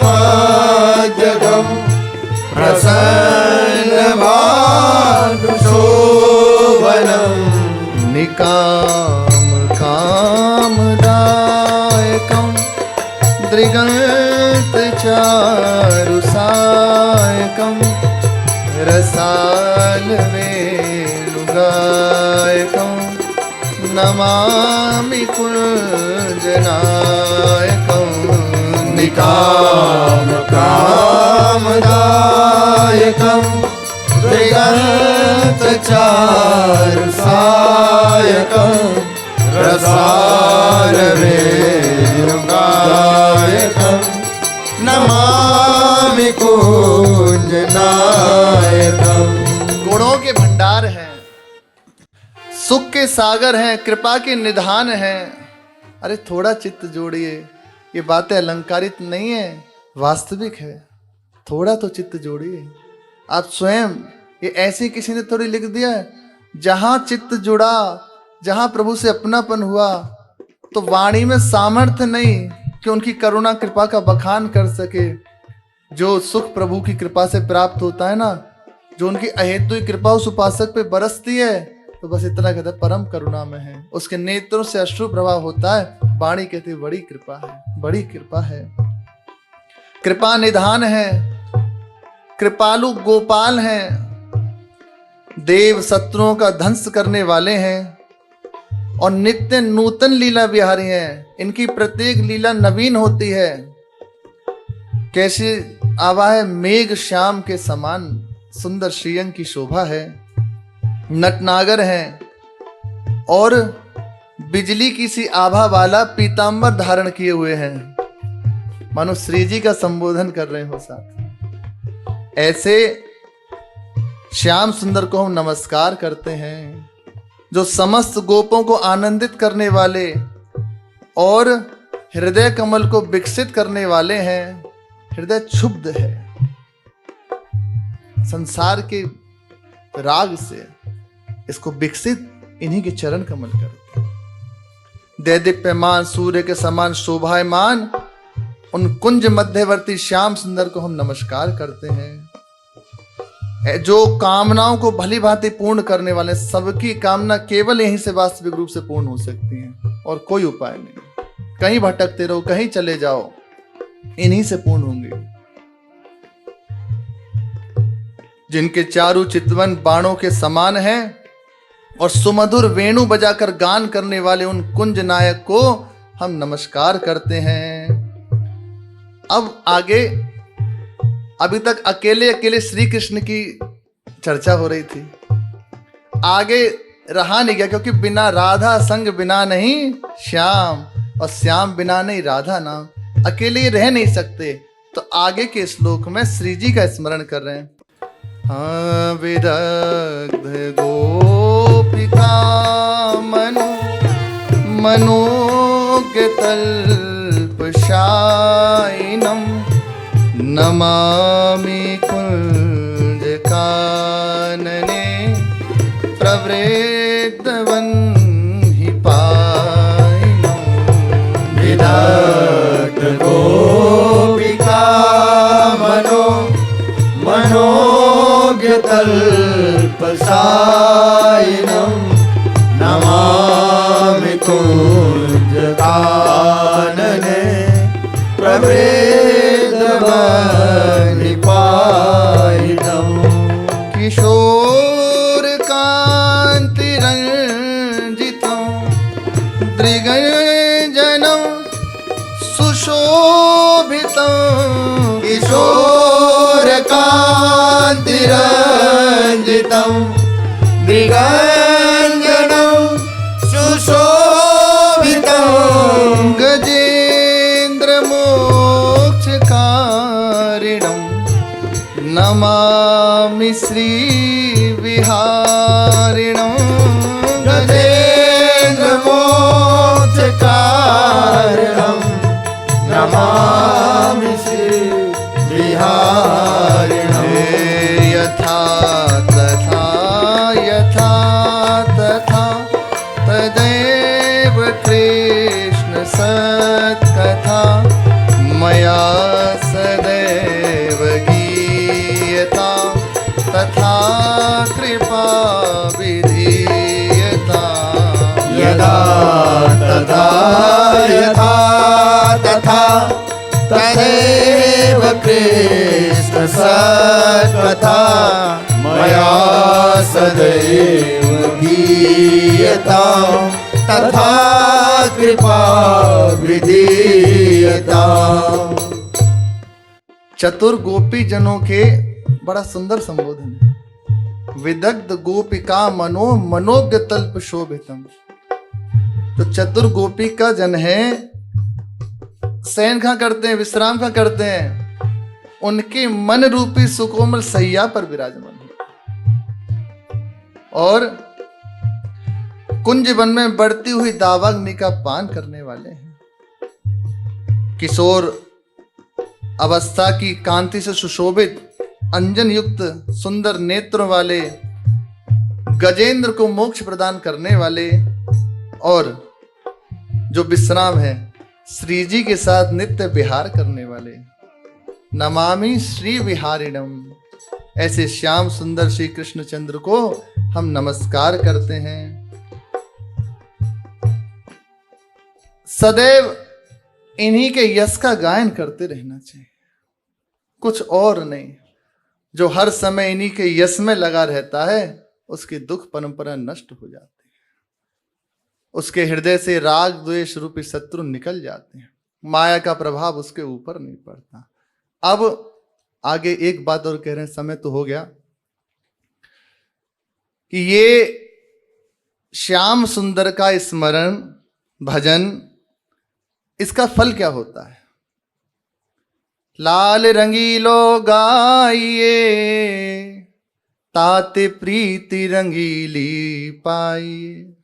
प्रसन्न भानुशोभनं। निकाम कामदायकं दृगंत चारुसायकं, रसाल वेणुगायकं नमामि कुञ्जनायकं। निकाम कामदायकं दृगंत चारुसायकं, रसाल वेणुगायकं नमामि कुञ्जनायकं। गुणों के भंडार हैं, सुख के सागर हैं, कृपा के निधान हैं। अरे थोड़ा चित्त जोड़िए, ये बातें अलंकारित नहीं है, वास्तविक है। थोड़ा तो चित्त जोड़िए। आप स्वयं, ये ऐसे किसी ने थोड़ी लिख दिया है। जहां चित्त जुड़ा, जहां प्रभु से अपनापन हुआ, तो वाणी में सामर्थ्य नहीं कि उनकी करुणा कृपा का बखान कर सके। जो सुख प्रभु की कृपा से प्राप्त होता है ना, जो उनकी अहेतुकी कृपा उस उपासक पे बरसती है, तो बस इतना कहता है परम करुणा में है। उसके नेत्रों से अश्रु प्रवाह होता है, वाणी कहती है बड़ी कृपा है, बड़ी कृपा है। कृपा निधान है, कृपालु गोपाल हैं। देव शत्रुओं का ध्वंस करने वाले हैं और नित्य नूतन लीला विहारी हैं। इनकी प्रत्येक लीला नवीन होती है। कैसी आभा है, मेघ श्याम के समान सुंदर श्रीअंग की शोभा है। नटनागर है और बिजली की सी आभा वाला पीतांबर धारण किए हुए हैं, मानो श्री जी का संबोधन कर रहे हो साथ। ऐसे श्याम सुंदर को हम नमस्कार करते हैं, जो समस्त गोपों को आनंदित करने वाले और हृदय कमल को विकसित करने वाले हैं। हृदय क्षुब्ध है संसार के राग से, इसको विकसित इन्हीं के चरण कमल करते हैं। दैदीप्यमान सूर्य के समान शोभायमान उन कुंज मध्यवर्ती श्याम सुंदर को हम नमस्कार करते हैं, जो कामनाओं को भली भांति पूर्ण करने वाले। सबकी कामना केवल यहीं से वास्तविक रूप से पूर्ण हो सकती है और कोई उपाय नहीं। कहीं भटकते रहो, कहीं चले जाओ, इन्हीं से पूर्ण होंगे। जिनके चारों चितवन बाणों के समान हैं और सुमधुर वेणु बजाकर गान करने वाले उन कुंज नायक को हम नमस्कार करते हैं। अब आगे, अभी तक अकेले अकेले श्री कृष्ण की चर्चा हो रही थी, आगे रहा नहीं गया, क्योंकि बिना राधा संग बिना नहीं श्याम, और श्याम बिना नहीं राधा नाम। अकेले रह नहीं सकते, तो आगे के श्लोक में श्री जी का स्मरण कर रहे हैं। हाँ, विदग्ध गोपिका मनोज्ञ तल्पशायिनं नमामि कुंज कानने प्रवृद्धवन्हि पायिनं। विदग्ध गोपिका मनोज्ञ तल्पशायिनं नमामि कुंज कानने प्रवृद्धवन्हि पायिनं। किशोर कांति रंजितं दृगंजनं सुशोभितं। किशोर कान्तिरञ्जितं मृगाङ्गनं सुशोभितं। गजेन्द्र मोक्षकारिणं नमामि श्री विहारिणं। गजेन्द्र मोक्षकारिणं नमामि श्री विहारिणं। यथा तथा यथा तथा तदैव कृष्ण सत्कथा मया सदैव गीयता तथा कृपा विधीयता। यदा तथा यथा तथा तदेव कृष्ण सत्कथा मया सदैव गीयतां तथा कृपा विधीयताम्। चतुर गोपी जनों के बड़ा सुंदर संबोधन है। विदग्ध गोपिका मनोज्ञ तल्प शोभितम। तो चतुर गोपी का जन है, शयन कहाँ करते हैं, विश्राम कहाँ करते हैं, उनके मन रूपी सुकोमल सैया पर विराजमान है और कुंज वन में बढ़ती हुई दावाग्नि का पान करने वाले हैं। किशोर अवस्था की कांति से सुशोभित अंजन युक्त सुंदर नेत्रों वाले, गजेंद्र को मोक्ष प्रदान करने वाले और जो विश्राम है श्री जी के साथ नित्य विहार करने वाले। नमामि श्री विहारिणम। ऐसे श्याम सुंदर श्री कृष्णचंद्र को हम नमस्कार करते हैं। सदैव इन्हीं के यश का गायन करते रहना चाहिए, कुछ और नहीं। जो हर समय इन्हीं के यश में लगा रहता है उसकी दुख परंपरा नष्ट हो जाती है, उसके हृदय से राग द्वेष रूपी शत्रु निकल जाते हैं, माया का प्रभाव उसके ऊपर नहीं पड़ता। अब आगे एक बात और कह रहे हैं, समय तो हो गया, कि ये श्याम सुंदर का स्मरण भजन, इसका फल क्या होता है? लाल रंगीलो गाइए ताते प्रीति रंगीली पाइए।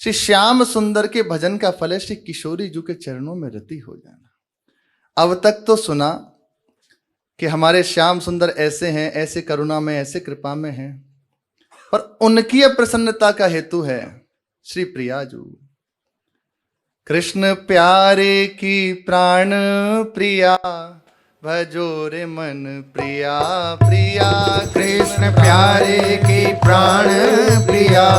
श्री श्याम सुंदर के भजन का फल है श्री किशोरी जी के चरणों में रति हो जाना। अब तक तो सुना कि हमारे श्याम सुंदर ऐसे हैं, ऐसे करुणा में, ऐसे कृपा में हैं, पर उनकी प्रसन्नता का हेतु है श्री प्रिया जी। कृष्ण प्यारे की प्राण प्रिया भजो रे मन प्रिया प्रिया। कृष्ण प्यारे की प्राण प्रिया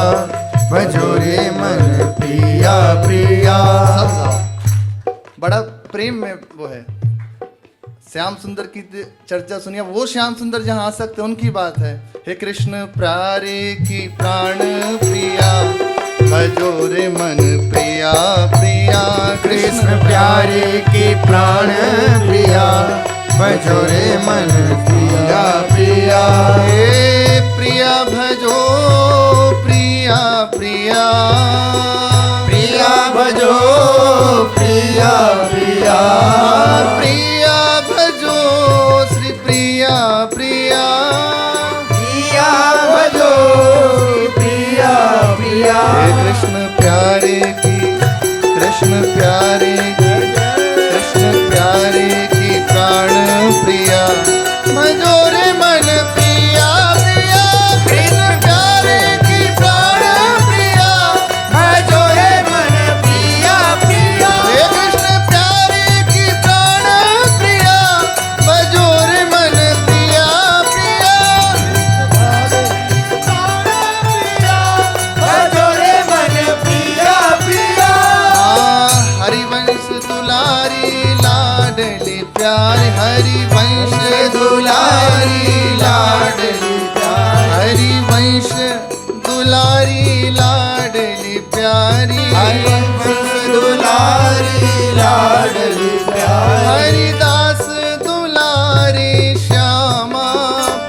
भजो रे मन प्रिया प्रिया। सब गाओ, बड़ा प्रेम में वो है। श्याम सुंदर की चर्चा सुनिए, वो श्याम सुंदर जहां आ सकते उनकी बात है। हे कृष्ण प्यारे की प्राण प्रिया भजो रे मन प्रिया प्रिया। कृष्ण प्यारे की प्राण प्रिया भजो रे मन प्रिया प्रिया। हे प्रिया भजो प्रिया प्रिया प्रिया भजो प्रिया प्रिया। प्रिया भजो श्री प्रिया प्रिया। प्रिया भजो प्रिया प्रिया। हे कृष्ण प्यारे की, कृष्ण प्यारे की, कृष्ण प्यारे की प्राण प्रिया भजो रे मन प्रिया प्रिया। कृष्ण प्यारे की प्राण प्रिया भजो रे मन प्रिया प्रिया। हे कृष्ण प्यारे की प्राण प्रिया भजो रे मन प्रिया प्रिया। भजो रे मन प्रिया प्रिया। हरिवंश दुलारी लाडली प्यारी, हरिवंश दुलारी लाडली प्यारी, हरिवंश दुलारी लाडली प्यारी, हरिवंश दुलारी लाडली प्यारी। हरिदास दुलारी श्यामा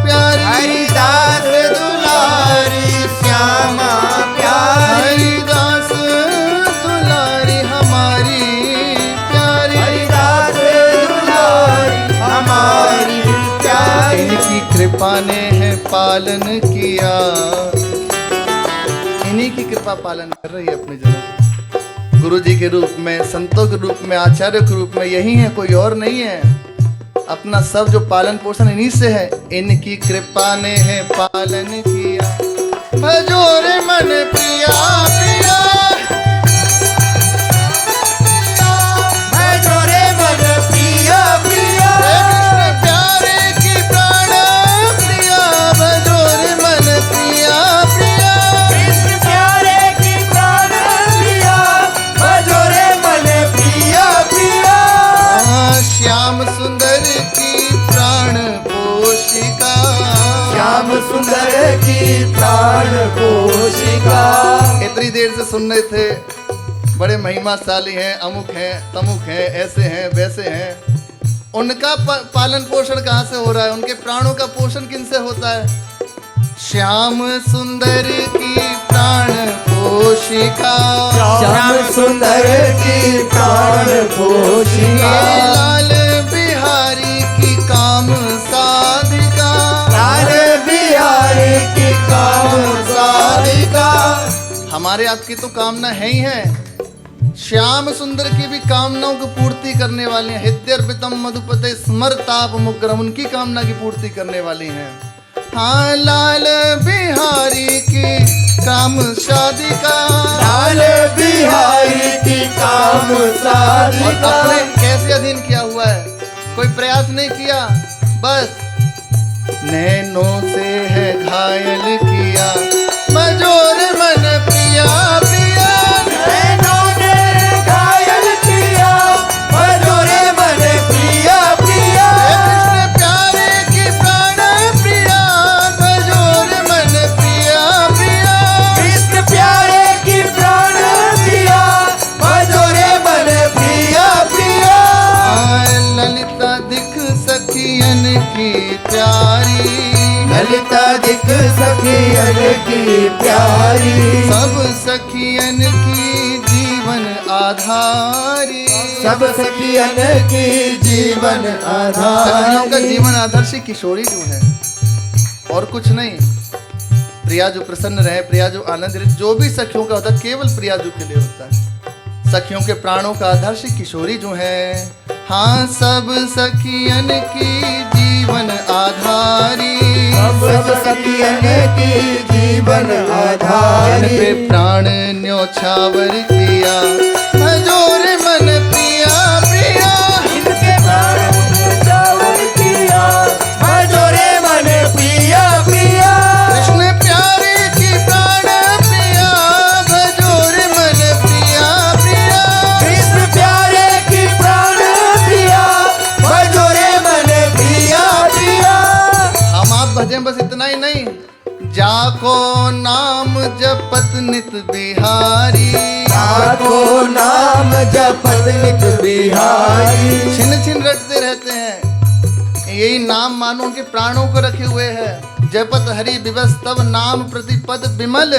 प्यारी, हरिदास दुलारी श्यामा प्यारी। हरिदास दुलारी हमारी प्यारी, हरिदास दुलारी हमारी प्यारी। इनकी कृपा ने है पालन किया, इन्हीं की कृपा पालन कर रही है अपने जनों। गुरु जी के रूप में, संतों के रूप में, आचार्य के रूप में यही है, कोई और नहीं है। अपना सब जो पालन पोषण इन्हीं से है। इनकी कृपा ने है पालन किया भजो रे मन प्रिया प्रिया। भजो रे मन प्रिया प्रिया। कृष्ण प्यारे की प्राण प्रिया भजो रे मन प्रिया प्रिया। कृष्ण प्यारे की प्राण प्रिया भजो रे मन प्रिया प्रिया। श्याम सुंदर की प्राण पोषिका, श्याम सुंदर की प्राण पोषिका। इतनी देर से सुन रहे थे, बड़े महिमाशाली हैं, अमुक हैं, तमुक हैं, ऐसे हैं, वैसे हैं। उनका पालन पोषण कहाँ से हो रहा है? उनके प्राणों का पोषण किनसे होता है? श्याम सुंदर की प्राण पोषिका, श्याम सुंदर की प्राण पोषिका। लाल बिहारी की काम साधिका, लाल बिहारी की काम साधिका। हमारे आपकी तो कामना है ही है, श्याम सुंदर की भी कामनाओं की पूर्ति करने वाले हैं। हृदयर्पितम मधुपते स्मरताप मुग्रम, उनकी कामना की पूर्ति करने वाली हैं। हाँ, लाल बिहारी की काम साधिका, लाल बिहारी की काम और साधिका। अपने कैसे अधीन किया हुआ है? कोई प्रयास नहीं किया, बस नैनों से है घायल किया मजोर मन प्रिया प्रिया। नैनों ने घायल किया भजो रे मन प्रिया प्रिया। कृष्ण प्यारे की प्राण प्रिया भजोर मन प्रिया की प्यारी, सब सखियन की जीवन आधारी, सब सखियन की जीवन सखियों का आधारी। जीवन आदर्श किशोरी जो है और कुछ नहीं। प्रिया जो प्रसन्न रहे, प्रिया जो आनंद रहे, जो भी सखियों का होता है केवल प्रिया जो के लिए होता है। सखियों के प्राणों का आधार श्री किशोरी जो है। हाँ, सब सखियन की जीवन आधारी, सब सखियन की जीवन इन आधारी। पे प्राण न्योछावर किया, भजोर मन प्रिया प्रिया। इनके प्राण न्योछावर किया, भजोरे मन प्रिया प्रिया। कृष्ण प्यारे की प्राण प्रिया, भजोर मन प्रिया प्रिया। कृष्ण प्यारे की प्राण प्रिया, भजोरे मन प्रिया प्रिया। हम आप भजें बस इतना ही नहीं, जाको नाम जपत नित बिहारी, जाको नाम जपत नित बिहारी। छिन छिन रटते रहते हैं, यही नाम मानो उनके प्राणों को रखे हुए है। जपत हरि विवस तब नाम प्रतिपद विमल,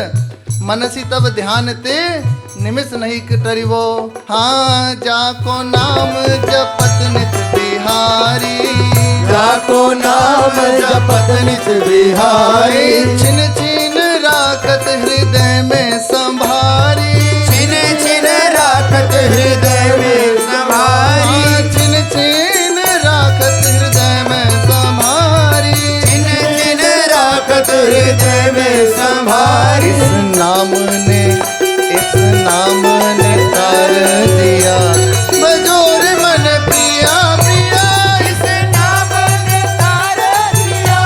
मनसी तब ध्यान ते निमिष नहीं कटरिवो। हाँ, जाको नाम जपत नित बिहारी, जाको नाम जपत नित बिहारी। छिन छिन राखत हृदय में संभारी, छिन छिन राखत हृदय में संभारी। छिन छिन राखत हृदय में संभारी, छिन छिन राखत हृदय में संभारी। इस नाम ने तार दिया, बजोर मन प्रिया प्रिया। इस नाम ने तार दिया,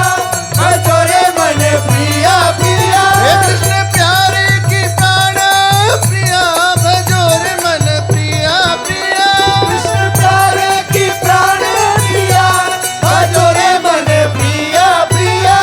बजोरे मन प्रिया प्रिया। हे कृष्ण प्यारे की प्राण प्रिया, बजोर मन प्रिया प्रिया। कृष्ण प्यारे की प्राण प्रिया, बजोरे मन प्रिया प्रिया।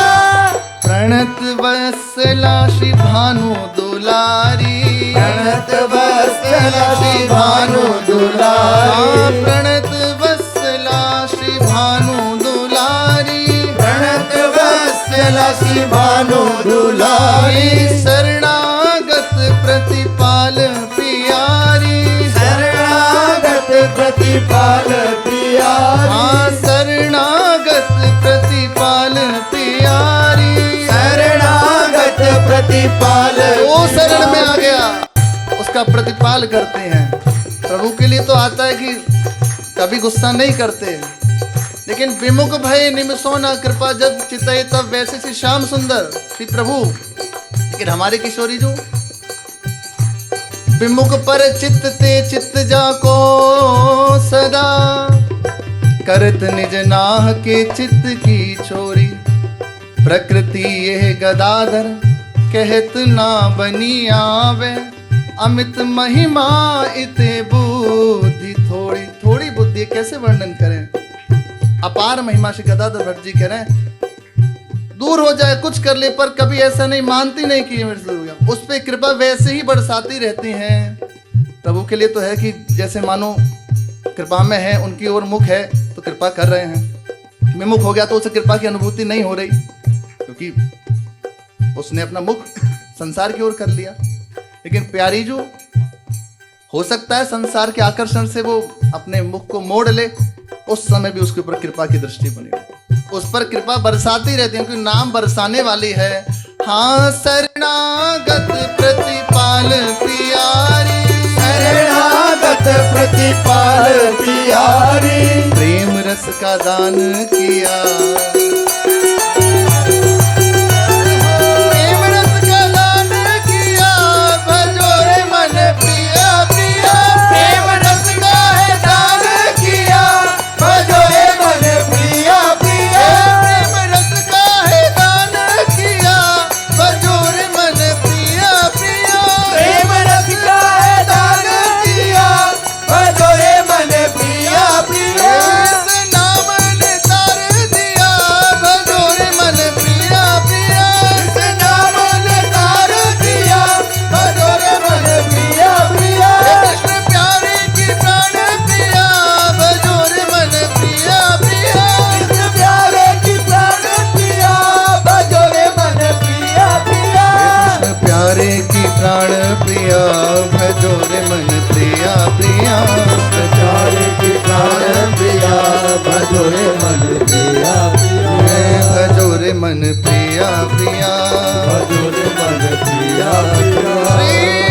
प्रणत वत्सला श्री भानु दुलारी, प्रणत वत्सला श्री भानु दुलारी। प्रणत वत्सला श्री भानु दुलारी, प्रणत वत्सला श्री भानु दुलारी। शरणागत प्रतिपाल प्यारी, शरणागत प्रतिपाल प्यारी। हाँ, शरणागत प्रतिपाल प्यारी। शरणागत प्रतिपाल। वो शरण में आ गया, उसका प्रतिपाल करते हैं। प्रभु के लिए तो आता है कि कभी गुस्सा नहीं करते, लेकिन विमुख भय निमिषों न कृपा, जब चितय तब वैसे सी श्याम सुंदर श्री प्रभु। लेकिन हमारे किशोरी जो विमुख पर चित्त ते चित्त जाको सदा, करत निज नाह के चित्त की छोरी। प्रकृति यह गदाधर कहत ना बनी आवे, अमित महिमा इते बुद्धि थोड़ी। थोड़ी बुद्धि है, कैसे वर्णन करें। अपार महिमा श्री गदाधर भट्ट जी कह रहे हैं, दूर हो जाए कुछ कर ले, पर कभी ऐसा नहीं मानती नहीं कि ये मेरे से दूर हो गया। उस पे कृपा वैसे ही बरसाती रहती हैं। प्रभु के लिए तो है कि जैसे मानो कृपा में है, उनकी ओर मुख है तो कृपा कर रहे हैं। विमुख हो गया तो उसे कृपा की अनुभूति नहीं हो रही, क्योंकि उसने अपना मुख संसार की ओर कर लिया। लेकिन प्यारी जो हो सकता है संसार के आकर्षण से वो अपने मुख को मोड़ ले, उस समय भी उसके ऊपर कृपा की दृष्टि बनी, उस पर कृपा बरसाती रहती है, क्योंकि नाम बरसाने वाली है। हाँ, शरणागत प्रतिपाल प्यारी, शरणागत प्रतिपाल प्यारी। प्रेम रस का दान किया, प्रेम रस का दान किया, भजोरे मन प्रिया प्रिया। प्रेम रस का है दान किया, भजोरे मन प्रिया प्रिया। प्रेम रस का है दान किया, भजोरे मन प्रिया प्रिया। प्रेम रस का है दान किया, भजोरे मन प्रिया प्रिया। इस नाम ने तार दिया, प्रिया प्यारे की प्राण प्रिया भजोरे मन प्रिया भजोरे मन प्रिया प्रिया भजोरे मन प्रिया प्रिया श्री